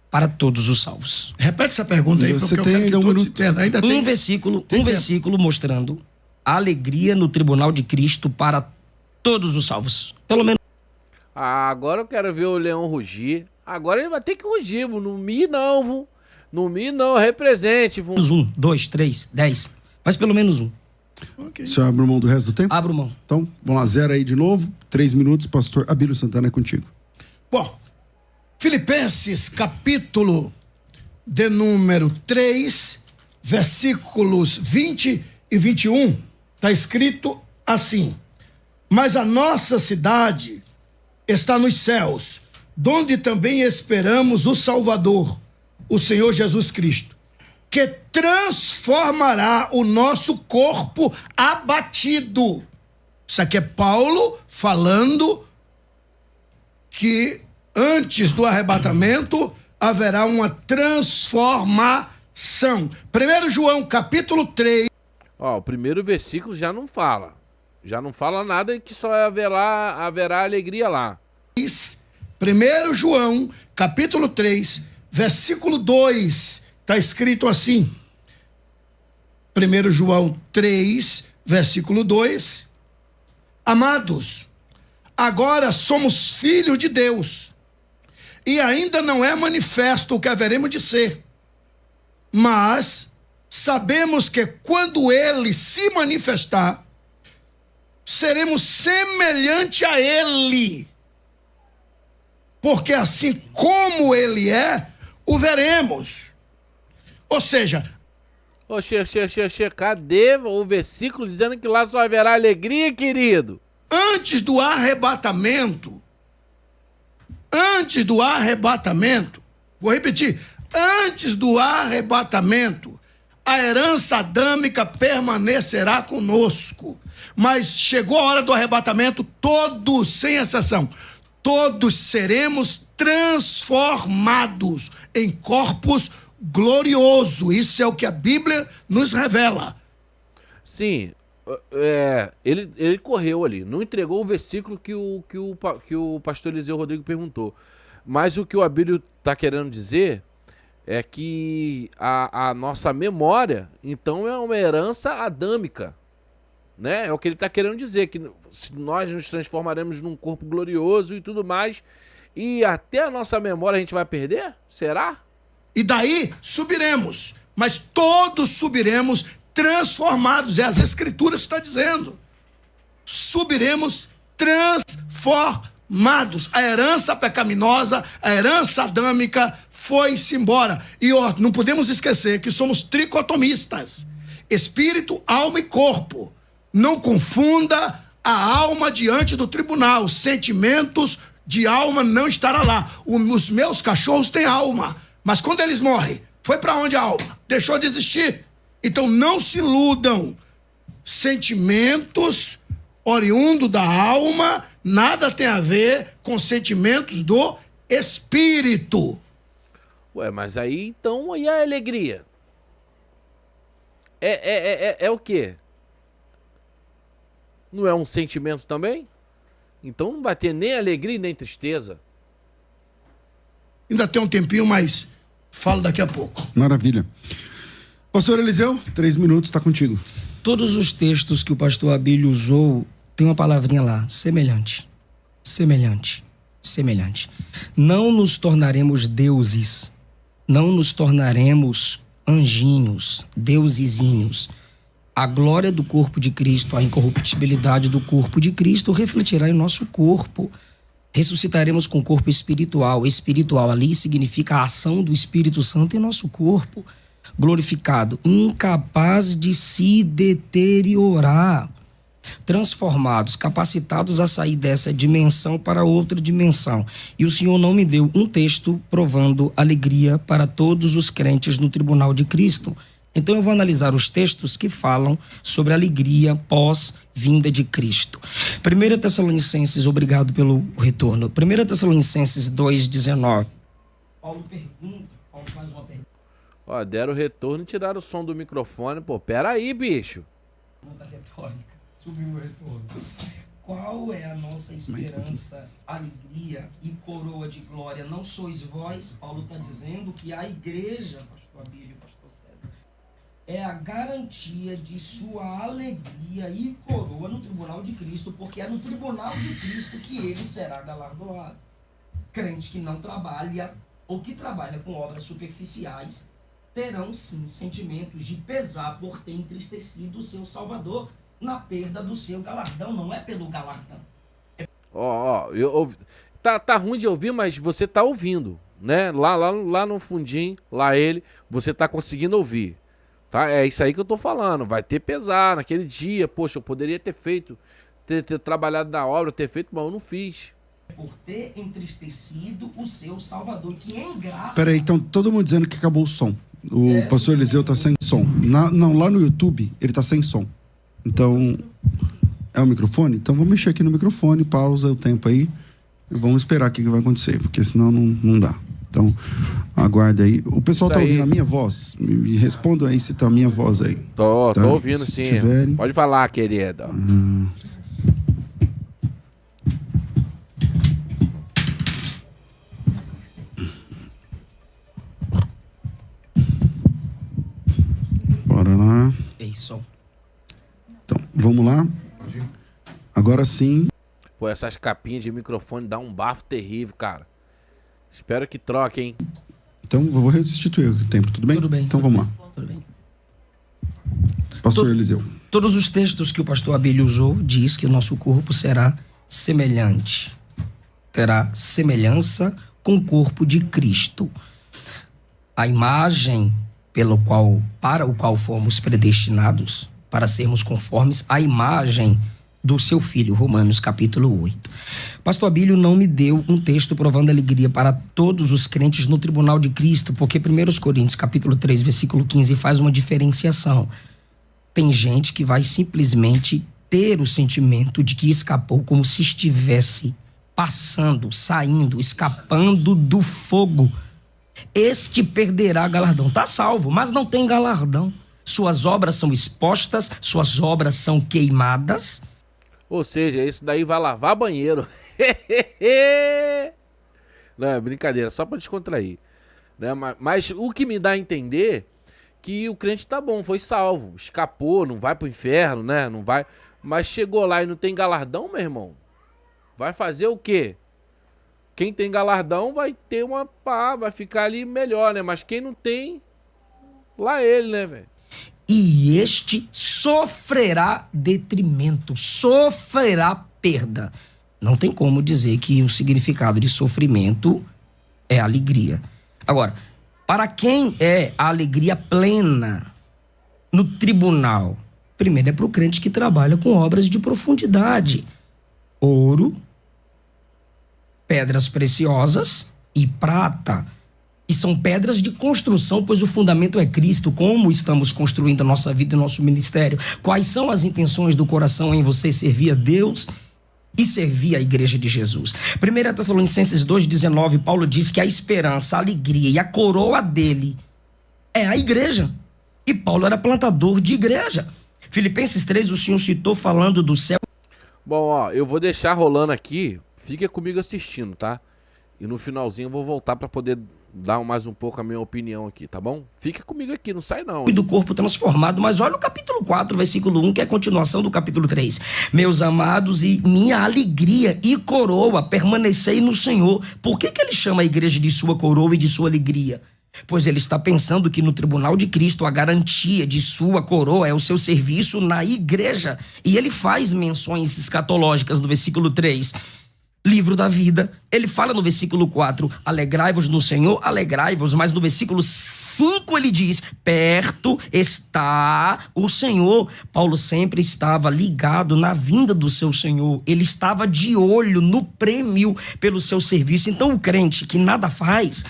para todos os salvos. Repete essa pergunta aí, Você porque tem eu quero que ainda todos um se entendam. Ainda tem... Um versículo mostrando a alegria no tribunal de Cristo para todos os salvos. Pelo menos. Agora eu quero ver o leão rugir. Agora ele vai ter que rugir, não me não, vô. Não me não, represente. Vô. 1, 2, 3, 10. Mas pelo menos um. Okay. O senhor abre mão do resto do tempo? Abra mão. Então, vamos lá, 0 aí de novo. 3 minutos, pastor Abílio Santana, é contigo. Bom, Filipenses, capítulo de número 3, versículos 20 e 21, está escrito assim: mas a nossa cidade está nos céus, donde também esperamos o Salvador, o Senhor Jesus Cristo, que transformará o nosso corpo abatido. Isso aqui é Paulo falando que antes do arrebatamento haverá uma transformação. 1 João, capítulo 3. Ó, o primeiro versículo já não fala. Já não fala nada que só haverá alegria lá. 1 João, capítulo 3, versículo 2, está escrito assim. 1 João 3, versículo 2. Amados, agora somos filhos de Deus, e ainda não é manifesto o que haveremos de ser. Mas sabemos que quando ele se manifestar, seremos semelhante a ele. Porque assim como ele é, o veremos. Ou seja... Ô, cadê o versículo dizendo que lá só haverá alegria, querido? Antes do arrebatamento, vou repetir, antes do arrebatamento, a herança adâmica permanecerá conosco. Mas chegou a hora do arrebatamento, todos, sem exceção, todos seremos transformados em corpos gloriosos. Isso é o que a Bíblia nos revela. Sim, ele correu ali, não entregou o versículo que o pastor Eliseu Rodrigo perguntou. Mas o que o Abílio está querendo dizer é que a nossa memória, então, é uma herança adâmica. Né? É o que ele está querendo dizer, que nós nos transformaremos num corpo glorioso e tudo mais, e até a nossa memória a gente vai perder? Será? E daí subiremos, mas todos subiremos transformados, as Escrituras estão dizendo. Subiremos transformados. A herança pecaminosa, a herança adâmica foi-se embora. E não podemos esquecer que somos tricotomistas: espírito, alma e corpo. Não confunda a alma diante do tribunal. Sentimentos de alma não estará lá. Os meus cachorros têm alma, mas quando eles morrem, foi para onde a alma? Deixou de existir. Então não se iludam. Sentimentos oriundos da alma nada tem a ver com sentimentos do espírito. Ué, mas aí então, e a alegria? É o quê? Não é um sentimento também? Então não vai ter nem alegria nem tristeza. Ainda tem um tempinho, mas falo daqui a pouco. Maravilha. Pastor Eliseu, 3 minutos, está contigo. Todos os textos que o pastor Abílio usou, tem uma palavrinha lá, semelhante. Semelhante. Semelhante. Não nos tornaremos deuses, não nos tornaremos anjinhos, deusezinhos. A glória do corpo de Cristo, a incorruptibilidade do corpo de Cristo refletirá em nosso corpo. Ressuscitaremos com o corpo espiritual. Espiritual ali significa a ação do Espírito Santo em nosso corpo. Glorificado, incapaz de se deteriorar. Transformados, capacitados a sair dessa dimensão para outra dimensão. E o Senhor não me deu um texto provando alegria para todos os crentes no tribunal de Cristo. Então eu vou analisar os textos que falam sobre a alegria pós-vinda de Cristo. 1 Tessalonicenses, obrigado pelo retorno. 1 Tessalonicenses 2,19. Paulo faz uma pergunta. Ó, deram o retorno e tiraram o som do microfone. Pô, pera aí, bicho. Pergunta retórica. Subiu o retorno. Qual é a nossa esperança, alegria e coroa de glória? Não sois vós, Paulo está dizendo que a igreja, pastor Abílio, pastor César, é a garantia de sua alegria e coroa no tribunal de Cristo, porque é no tribunal de Cristo que ele será galardoado. Crente que não trabalha ou que trabalha com obras superficiais terão sim sentimentos de pesar por ter entristecido o seu Salvador na perda do seu galardão, não é pelo galardão. Tá ruim de ouvir, mas você tá ouvindo, né? Lá no fundinho, lá você tá conseguindo ouvir, tá? É isso aí que eu tô falando, vai ter pesar naquele dia, poxa, eu poderia ter feito, ter trabalhado na obra, ter feito, mas eu não fiz. Por ter entristecido o seu Salvador, que em graça... Peraí, então todo mundo dizendo que acabou o som. O pastor Eliseu tá sem som. Não, lá no YouTube ele tá sem som. Então, é o microfone? Então vamos mexer aqui no microfone, pausa o tempo aí. E vamos esperar o que vai acontecer, porque senão não dá. Então, aguarde aí. O pessoal Isso tá aí. ouvindo a minha voz? Me respondam aí se tá a minha voz aí. Tô Tá? ouvindo Se sim. tiverem. Pode falar, querida. Bora lá. É isso. Então, vamos lá. Agora sim. Pô, essas capinhas de microfone dá um bafo terrível, cara. Espero que troque, hein? Então, eu vou restituir o tempo, tudo bem? Tudo bem. Então, vamos lá. Tudo bem. Pastor Eliseu. Todos os textos que o pastor Abílio usou diz que o nosso corpo será semelhante. Terá semelhança com o corpo de Cristo. A imagem para o qual fomos predestinados, para sermos conformes à imagem do seu Filho, Romanos capítulo 8. Pastor Abílio não me deu um texto provando alegria para todos os crentes no tribunal de Cristo, porque 1 Coríntios capítulo 3, versículo 15 faz uma diferenciação. Tem gente que vai simplesmente ter o sentimento de que escapou como se estivesse passando, saindo, escapando do fogo. Este perderá galardão. Está salvo, mas não tem galardão. Suas obras são expostas, suas obras são queimadas. Ou seja, esse daí vai lavar banheiro. Não, é brincadeira, só pra descontrair. Né? Mas o que me dá a entender que o crente tá bom, foi salvo, escapou, não vai pro inferno, né? Não vai. Mas chegou lá e não tem galardão, meu irmão. Vai fazer o quê? Quem tem galardão vai ter uma pá, vai ficar ali melhor, né? Mas quem não tem, lá ele, né, velho? E este sofrerá detrimento, sofrerá perda. Não tem como dizer que o significado de sofrimento é alegria. Agora, para quem é a alegria plena no tribunal? Primeiro é para o crente que trabalha com obras de profundidade. Ouro, pedras preciosas e prata. E são pedras de construção, pois o fundamento é Cristo. Como estamos construindo a nossa vida e o nosso ministério? Quais são as intenções do coração em você servir a Deus e servir a igreja de Jesus? 1 Tessalonicenses 2,19, Paulo diz que a esperança, a alegria e a coroa dele é a igreja. E Paulo era plantador de igreja. Filipenses 3, o senhor citou falando do céu. Bom, ó, eu vou deixar rolando aqui. Fica comigo assistindo, tá? E no finalzinho eu vou voltar para poder dar mais um pouco a minha opinião aqui, tá bom? Fica comigo aqui, não sai não. E do corpo transformado, mas olha o capítulo 4, versículo 1, que é a continuação do capítulo 3. Meus amados, e minha alegria e coroa, permanecei no Senhor. Por que ele chama a igreja de sua coroa e de sua alegria? Pois ele está pensando que no tribunal de Cristo a garantia de sua coroa é o seu serviço na igreja. E ele faz menções escatológicas no versículo 3. Livro da vida, ele fala no versículo 4, alegrai-vos no Senhor, alegrai-vos, mas no versículo 5 ele diz, perto está o Senhor. Paulo sempre estava ligado na vinda do seu Senhor, ele estava de olho no prêmio pelo seu serviço. Então o crente que nada faz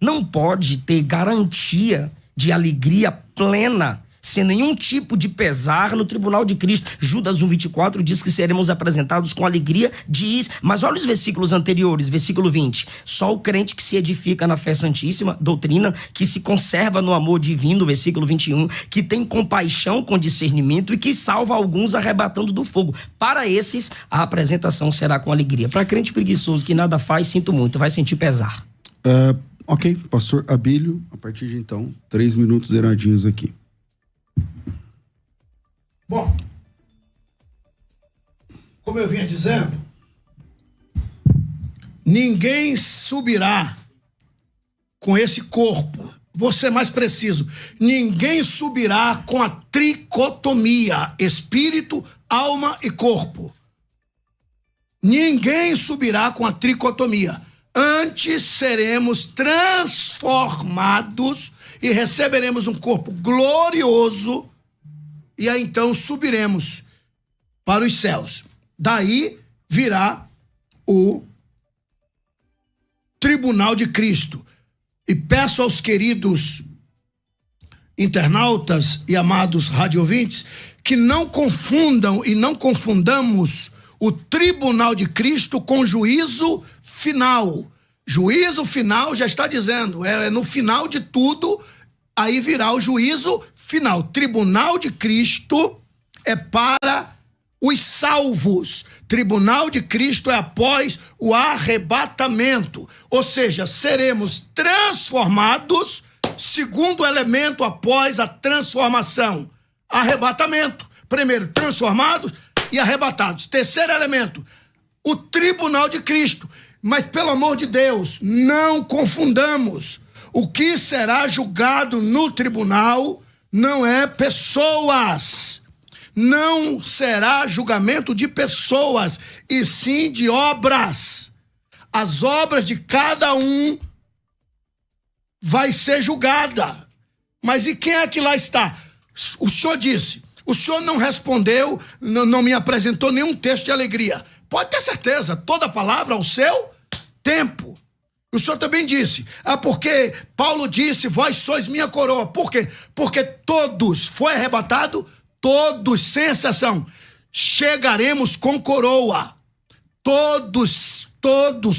não pode ter garantia de alegria plena, sem nenhum tipo de pesar no tribunal de Cristo. Judas 1,24 diz que seremos apresentados com alegria, diz, mas olha os versículos anteriores, versículo 20, só o crente que se edifica na fé santíssima, doutrina, que se conserva no amor divino, versículo 21, que tem compaixão com discernimento e que salva alguns arrebatando do fogo. Para esses, a apresentação será com alegria. Para crente preguiçoso que nada faz, sinto muito, vai sentir pesar. Ok, pastor Abílio, a partir de então, 3 minutos zeradinhos aqui. Bom, como eu vinha dizendo, ninguém subirá com esse corpo. Vou ser mais preciso. Ninguém subirá com a tricotomia, espírito, alma e corpo. Ninguém subirá com a tricotomia. Antes seremos transformados e receberemos um corpo glorioso. E aí então subiremos para os céus. Daí virá o tribunal de Cristo. E peço aos queridos internautas e amados radiovintes que não confundam e não confundamos o tribunal de Cristo com juízo final. Juízo final já está dizendo, é no final de tudo, aí virá o juízo final. Tribunal de Cristo é para os salvos. Tribunal de Cristo é após o arrebatamento. Ou seja, seremos transformados, segundo elemento após a transformação. Arrebatamento. Primeiro, transformados e arrebatados. Terceiro elemento, o tribunal de Cristo. Mas, pelo amor de Deus, não confundamos. O que será julgado no tribunal não é pessoas. Não será julgamento de pessoas, e sim de obras. As obras de cada um vai ser julgada. Mas e quem é que lá está? O senhor disse, o senhor não respondeu, não me apresentou nenhum texto de alegria. Pode ter certeza, toda palavra ao seu tempo. O senhor também disse, porque Paulo disse, vós sois minha coroa. Por quê? Porque todos, foi arrebatado, todos, sem exceção, chegaremos com coroa. Todos,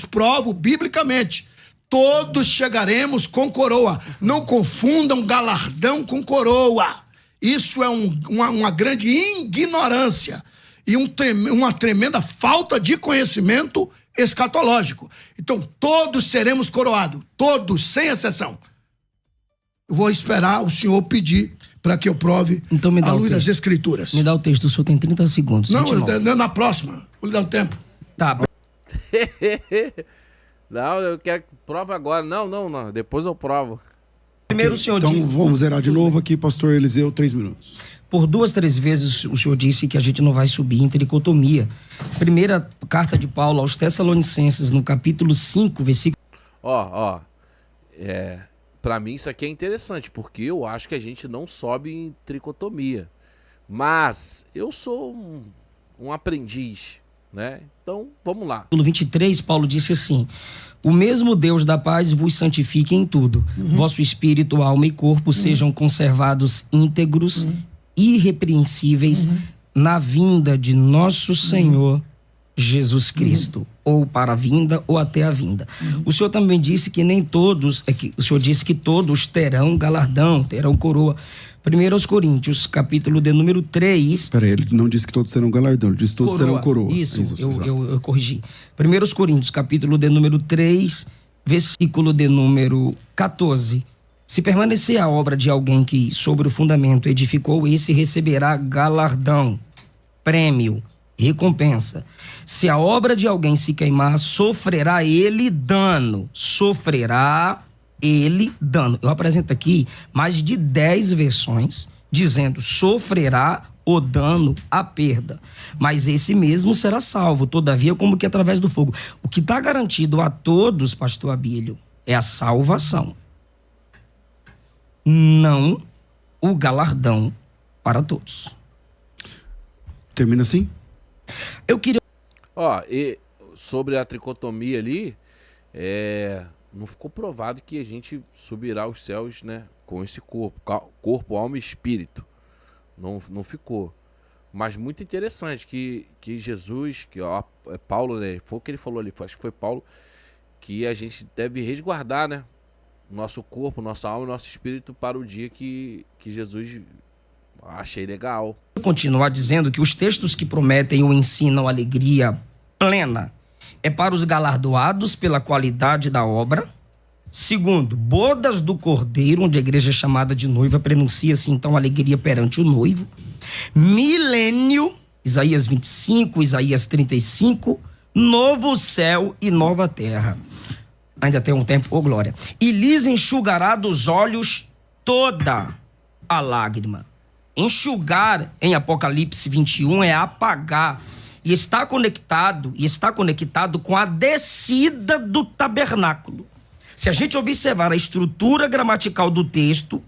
provo biblicamente, todos chegaremos com coroa. Não confundam galardão com coroa. Isso é uma grande ignorância e uma tremenda falta de conhecimento escatológico. Então, todos seremos coroados, todos, sem exceção. Eu vou esperar o senhor pedir para que eu prove então, à luz das escrituras. Me dá o texto, o senhor tem 30 segundos. Não, na próxima, vou lhe dar o tempo. Tá. Não, eu quero prova agora. Não, depois eu provo. Primeiro o senhor então diz... vamos zerar de novo aqui, pastor Eliseu, 3 minutos. Por 2, 3 vezes o senhor disse que a gente não vai subir em tricotomia. Primeira carta de Paulo aos Tessalonicenses, no capítulo 5, versículo... Pra mim isso aqui é interessante, porque eu acho que a gente não sobe em tricotomia. Mas eu sou um aprendiz, né? Então, vamos lá. Versículo 23, Paulo disse assim: o mesmo Deus da paz vos santifique em tudo. Vosso espírito, alma e corpo sejam conservados íntegros, irrepreensíveis, na vinda de nosso Senhor Jesus Cristo, ou para a vinda ou até a vinda. O Senhor também disse que nem todos, o Senhor disse que todos terão galardão, terão coroa. 1 Coríntios, capítulo de número 3. Peraí, ele não disse que todos terão galardão, ele disse que todos terão coroa. Isso, exato. eu corrigi. 1 Coríntios, capítulo de número 3, versículo de número 14. Se permanecer a obra de alguém que sobre o fundamento edificou, esse receberá galardão, prêmio, recompensa. Se a obra de alguém se queimar, sofrerá ele dano. Sofrerá ele dano. Eu apresento aqui mais de 10 versões dizendo sofrerá o dano, a perda. Mas esse mesmo será salvo, todavia, como que através do fogo. O que está garantido a todos, pastor Abílio, é a salvação. Não o galardão para todos. Termina assim? Eu queria... Ó, e sobre a tricotomia ali, não ficou provado que a gente subirá aos céus, né, com esse corpo, alma e espírito. Não ficou. Mas muito interessante que Jesus, que ó, Paulo, né, foi o que ele falou ali, acho que foi Paulo, que a gente deve resguardar, né, nosso corpo, nossa alma e nosso espírito para o dia que Jesus... Achei legal. continuar dizendo que os textos que prometem ou ensinam alegria plena é para os galardoados pela qualidade da obra. Segundo, bodas do Cordeiro, onde a igreja é chamada de noiva, prenuncia-se então alegria perante o noivo. Milênio, Isaías 25, Isaías 35, novo céu e nova terra. Ainda tem um tempo, ô glória. E lhes enxugará dos olhos toda a lágrima. Enxugar em Apocalipse 21 é apagar. E está conectado com a descida do tabernáculo. Se a gente observar a estrutura gramatical do texto,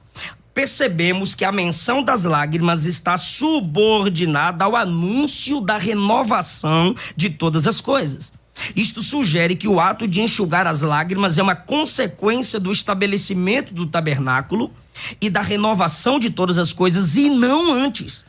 percebemos que a menção das lágrimas está subordinada ao anúncio da renovação de todas as coisas. Isto sugere que o ato de enxugar as lágrimas é uma consequência do estabelecimento do tabernáculo e da renovação de todas as coisas, e não antes.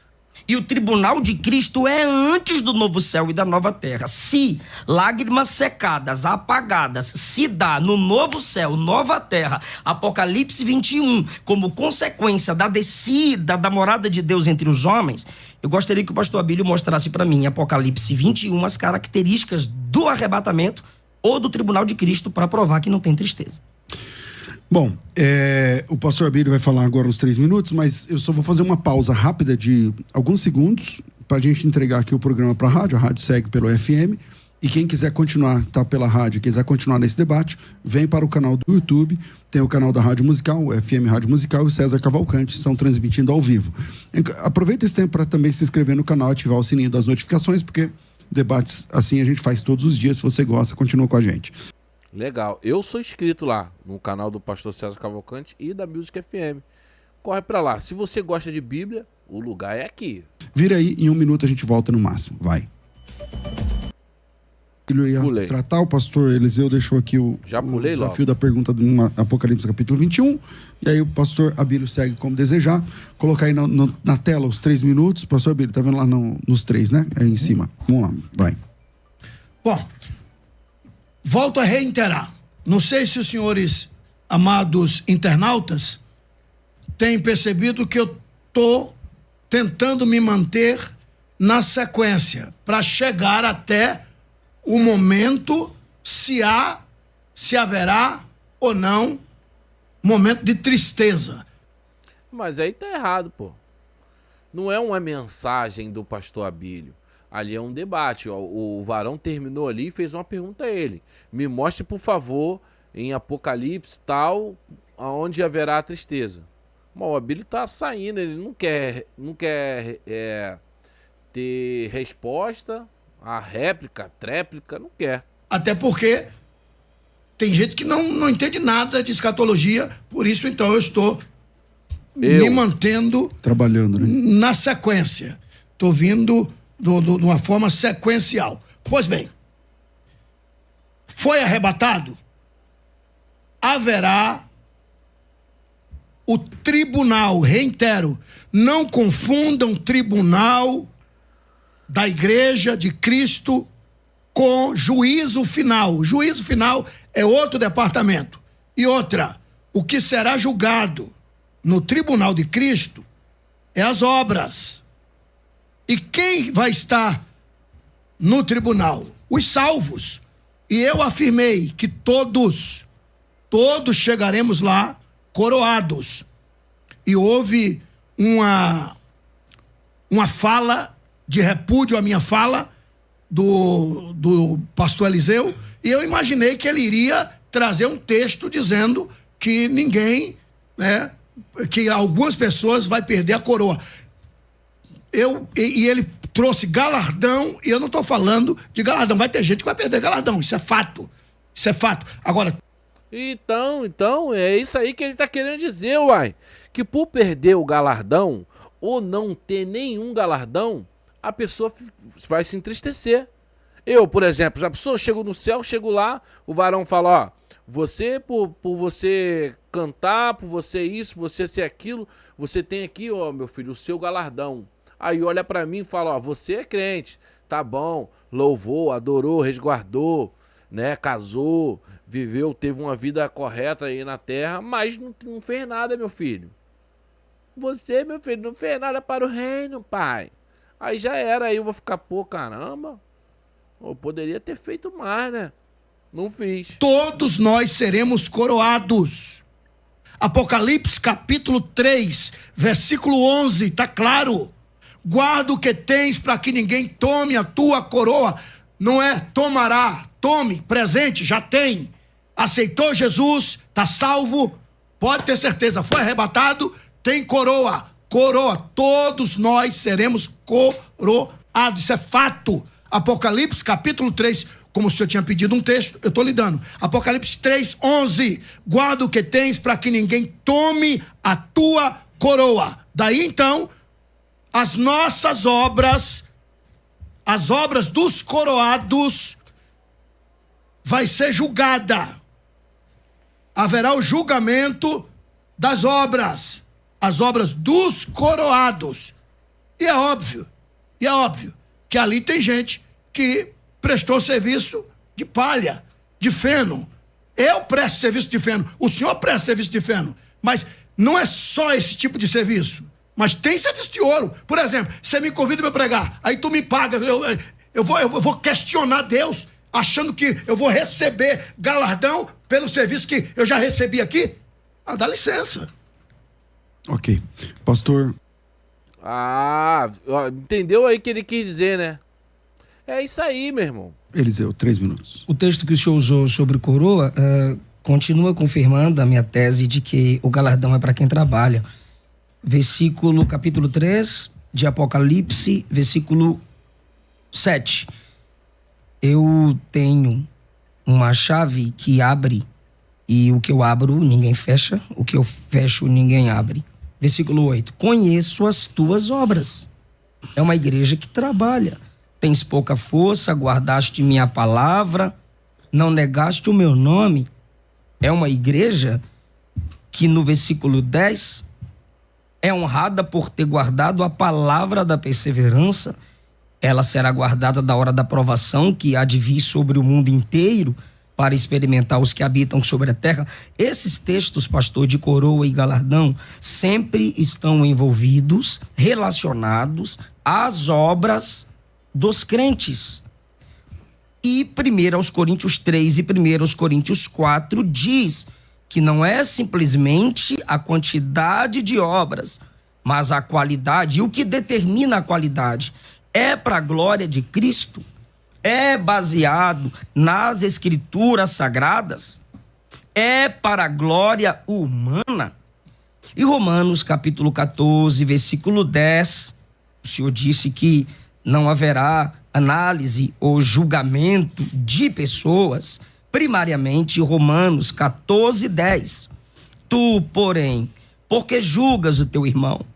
E o tribunal de Cristo é antes do novo céu e da nova terra. Se lágrimas secadas, apagadas, se dá no novo céu, nova terra, Apocalipse 21, como consequência da descida da morada de Deus entre os homens, eu gostaria que o pastor Abílio mostrasse para mim, em Apocalipse 21, as características do arrebatamento ou do tribunal de Cristo para provar que não tem tristeza. Bom, o pastor Abílio vai falar agora uns 3 minutos, mas eu só vou fazer uma pausa rápida de alguns segundos para a gente entregar aqui o programa para a rádio segue pelo FM, e quem quiser continuar, tá pela rádio, quiser continuar nesse debate, vem para o canal do YouTube, tem o canal da Rádio Musical, o FM Rádio Musical e o César Cavalcante, estão transmitindo ao vivo. Aproveita esse tempo para também se inscrever no canal, ativar o sininho das notificações, porque debates assim a gente faz todos os dias. Se você gosta, continua com a gente. Legal. Eu sou inscrito lá no canal do pastor César Cavalcante e da Music FM. Corre pra lá. Se você gosta de Bíblia, o lugar é aqui. Vira aí, em 1 minuto a gente volta no máximo. Vai. Ele ia Pulei. tratar, o pastor Eliseu deixou aqui o desafio logo da pergunta do Apocalipse capítulo 21. E aí o pastor Abílio segue como desejar. Colocar aí na tela os 3 minutos. Pastor Abílio, tá vendo lá nos 3, né? Aí em cima. Vamos lá, vai. Bom, volto a reiterar. Não sei se os senhores, amados internautas, têm percebido que eu estou tentando me manter na sequência para chegar até o momento se haverá ou não momento de tristeza. Mas aí tá errado, pô. Não é uma mensagem do pastor Abílio. Ali é um debate. O varão terminou ali e fez uma pergunta a ele. Me mostre, por favor, em Apocalipse tal, aonde haverá tristeza. Bom, o Abílio tá saindo, ele não quer ter resposta, a réplica, tréplica, não quer. Até porque tem gente que não entende nada de escatologia, por isso então eu estou me mantendo trabalhando, né? na sequência. Estou vindo de uma forma sequencial. Pois bem, foi arrebatado, haverá o tribunal, reitero, não confundam tribunal da Igreja de Cristo com juízo final. O juízo final é outro departamento. E outra, o que será julgado no tribunal de Cristo é as obras. E quem vai estar no tribunal? Os salvos. E eu afirmei que todos chegaremos lá coroados. E houve uma fala de repúdio à minha fala do pastor Eliseu, e eu imaginei que ele iria trazer um texto dizendo que ninguém, né, que algumas pessoas vai perder a coroa. E ele trouxe galardão, e eu não estou falando de galardão. Vai ter gente que vai perder galardão, isso é fato. Isso é fato. Agora... Então, é isso aí que ele tá querendo dizer, uai. Que por perder o galardão, ou não ter nenhum galardão, a pessoa vai se entristecer. Eu, por exemplo, já pessoa, chego no céu, chego lá, o varão fala, ó, você, por você cantar, por você isso, você ser aquilo, você tem aqui, ó, meu filho, o seu galardão. Aí olha pra mim e fala, ó, você é crente, tá bom, louvou, adorou, resguardou, né, casou, viveu, teve uma vida correta aí na terra, mas não fez nada, meu filho. Você, meu filho, não fez nada para o reino, pai. Aí já era, aí eu vou ficar, pô, caramba, eu poderia ter feito mais, né? Não fiz. Todos nós seremos coroados. Apocalipse capítulo 3, versículo 11, tá claro. Guarda o que tens para que ninguém tome a tua coroa. Não é tomará, tome, presente, já tem. Aceitou Jesus, tá salvo, pode ter certeza, foi arrebatado, tem coroa. Coroa, todos nós seremos coroados, isso é fato. Apocalipse capítulo 3, como o senhor tinha pedido um texto, eu estou lhe dando. Apocalipse 3, 11. Guarda o que tens para que ninguém tome a tua coroa. Daí então, as nossas obras, as obras dos coroados, vai ser julgada. Haverá o julgamento das obras, as obras dos coroados. E é óbvio que ali tem gente que prestou serviço de palha, de feno. Eu presto serviço de feno, o senhor presta serviço de feno, mas não é só esse tipo de serviço, mas tem serviço de ouro. Por exemplo, você me convida para pregar, aí tu me paga, eu vou questionar Deus, achando que eu vou receber galardão pelo serviço que eu já recebi aqui? Ah, dá licença. Ok. Pastor... entendeu aí o que ele quis dizer, né? É isso aí, meu irmão. Eliseu, 3 minutos. O texto que o senhor usou sobre coroa continua confirmando a minha tese de que o galardão é para quem trabalha. Capítulo 3 de Apocalipse, versículo 7. Eu tenho uma chave que abre, e o que eu abro ninguém fecha, o que eu fecho ninguém abre. Versículo 8. Conheço as tuas obras. É uma igreja que trabalha. Tens pouca força, guardaste minha palavra, não negaste o meu nome. É uma igreja que no versículo 10 é honrada por ter guardado a palavra da perseverança. Ela será guardada da hora da provação que há de vir sobre o mundo inteiro para experimentar os que habitam sobre a terra. Esses textos, pastor, de coroa e galardão, sempre estão envolvidos, relacionados às obras dos crentes. E 1 Coríntios 3 e 1 Coríntios 4 diz que não é simplesmente a quantidade de obras, mas a qualidade. E o que determina a qualidade é para a glória de Cristo, é baseado nas escrituras sagradas, é para a glória humana. E Romanos capítulo 14, versículo 10, o Senhor disse que não haverá análise ou julgamento de pessoas, primariamente Romanos 14, 10. Tu, porém, Porque julgas o teu irmão?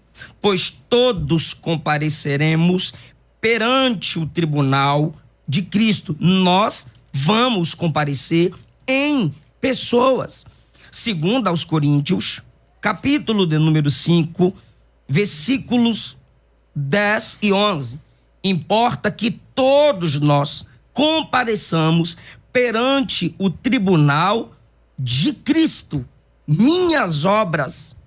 Pois todos compareceremos perante o tribunal de Cristo. Nós vamos comparecer em pessoas. Segundo aos Coríntios, capítulo de número 5, versículos 10 e 11. Importa que todos nós compareçamos perante o tribunal de Cristo. Minhas obras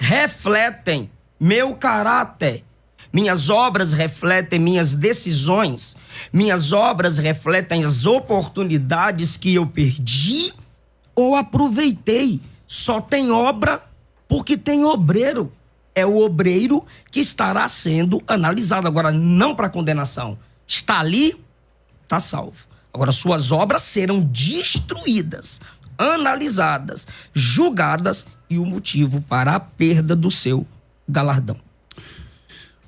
refletem meu caráter. Minhas obras refletem minhas decisões. Minhas obras refletem as oportunidades que eu perdi ou aproveitei. Só tem obra porque tem obreiro. É o obreiro que estará sendo analisado. Agora, não para condenação. Está ali, está salvo. Agora, suas obras serão destruídas, analisadas, julgadas e o motivo para a perda do seu galardão.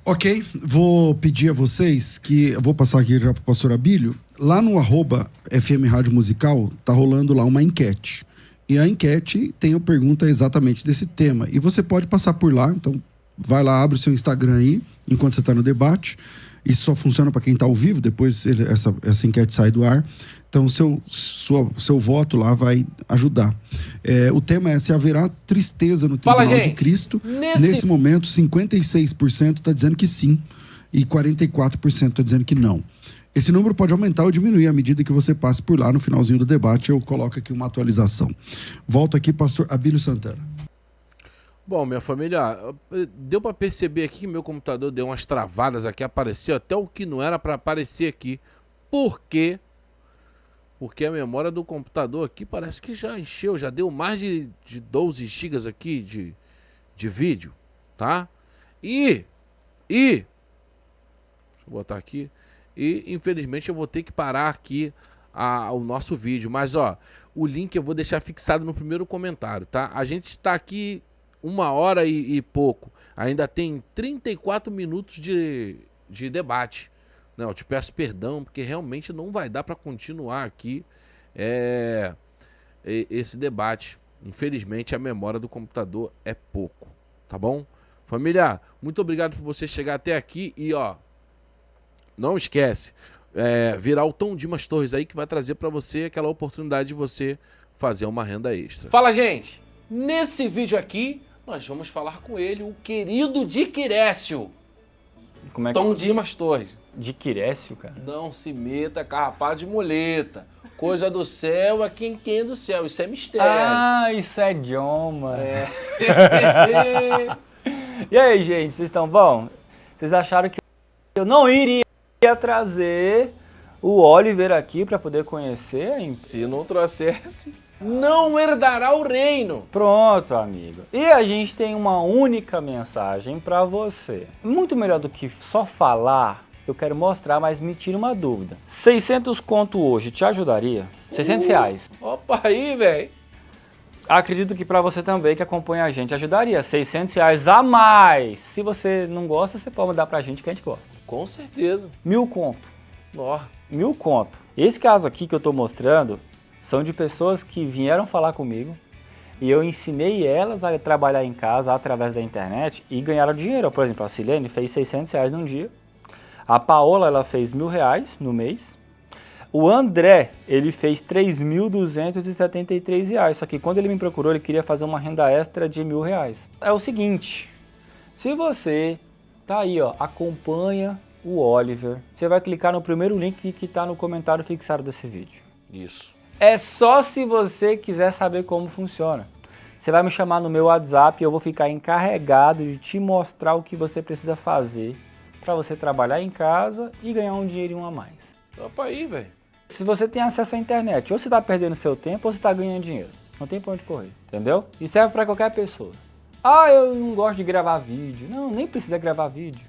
Ok, vou pedir a vocês que... Eu vou passar aqui já para o pastor Abílio. Lá no @FM Rádio Musical, tá rolando lá uma enquete. E a enquete tem a pergunta exatamente desse tema. E você pode passar por lá, então vai lá, abre o seu Instagram aí, enquanto você está no debate. Isso só funciona para quem está ao vivo, depois essa enquete sai do ar. Então, seu voto lá vai ajudar. O tema é se haverá tristeza no tribunal de Cristo. Nesse momento, 56% está dizendo que sim e 44% está dizendo que não. Esse número pode aumentar ou diminuir à medida que você passe por lá. No finalzinho do debate, eu coloco aqui uma atualização. Volto aqui, pastor Abílio Santana. Bom, minha família, deu para perceber aqui que meu computador deu umas travadas aqui, apareceu até o que não era para aparecer aqui. Por quê? Porque a memória do computador aqui parece que já encheu, já deu mais de 12 GB aqui de vídeo, tá? Deixa eu botar aqui. E infelizmente eu vou ter que parar aqui o nosso vídeo. Mas ó, o link eu vou deixar fixado no primeiro comentário, tá? A gente está aqui 1 hora e pouco. Ainda tem 34 minutos de debate. Não, eu te peço perdão, porque realmente não vai dar para continuar aqui esse debate. Infelizmente, a memória do computador é pouco, tá bom? Família, muito obrigado por você chegar até aqui e, ó, não esquece, virar o Tom Dimas Torres aí que vai trazer para você aquela oportunidade de você fazer uma renda extra. Fala, gente! Nesse vídeo aqui, nós vamos falar com ele, o querido Diquirécio. Como é que... Tom Dimas Torres. Diquirécio, cara? Não se meta carrapato de muleta. Coisa do céu é quem é do céu. Isso é mistério. Ah, isso é John, mano. E aí, gente, vocês estão bom? Vocês acharam que eu não iria trazer o Oliver aqui para poder conhecer? Hein? Se não trouxesse, não herdará o reino. Pronto, amigo. E a gente tem uma única mensagem para você. Muito melhor do que só falar, eu quero mostrar, mas me tira uma dúvida. 600 conto hoje te ajudaria? 600 reais. Opa aí, velho. Acredito que para você também que acompanha a gente ajudaria. 600 reais a mais. Se você não gosta, você pode mandar pra gente que a gente gosta. Com certeza. 1000 conto. Ó. 1000 conto. Esse caso aqui que eu tô mostrando são de pessoas que vieram falar comigo e eu ensinei elas a trabalhar em casa através da internet e ganharam dinheiro. Por exemplo, a Silene fez 600 reais num dia. A Paola, ela fez R$1.000 no mês. O André, ele fez R$3.273. Só que quando ele me procurou, ele queria fazer uma renda extra de R$1.000. É o seguinte, se você tá aí, ó, acompanha o Oliver, você vai clicar no primeiro link que tá no comentário fixado desse vídeo. Isso. É só se você quiser saber como funciona. Você vai me chamar no meu WhatsApp e eu vou ficar encarregado de te mostrar o que você precisa fazer para você trabalhar em casa e ganhar um dinheirinho a mais. Opa aí, velho. Se você tem acesso à internet, ou você está perdendo seu tempo ou você está ganhando dinheiro. Não tem pra onde correr, entendeu? E serve para qualquer pessoa. Ah, eu não gosto de gravar vídeo. Não, nem precisa gravar vídeo.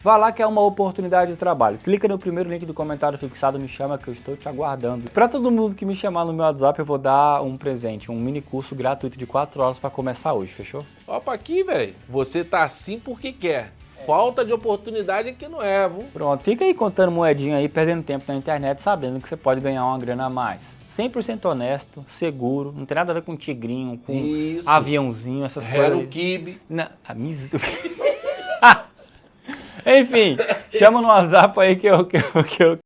Vá lá que é uma oportunidade de trabalho. Clica no primeiro link do comentário fixado, me chama que eu estou te aguardando. Para todo mundo que me chamar no meu WhatsApp, eu vou dar um presente, um mini curso gratuito de 4 horas para começar hoje, fechou? Opa aqui, velho. Você tá assim porque quer. Falta de oportunidade aqui não é, viu? Pronto, fica aí contando moedinha aí, perdendo tempo na internet, sabendo que você pode ganhar uma grana a mais. 100% honesto, seguro, não tem nada a ver com tigrinho, com Isso. aviãozinho, essas Hero coisas. Kibe. Enfim, chama no WhatsApp aí que eu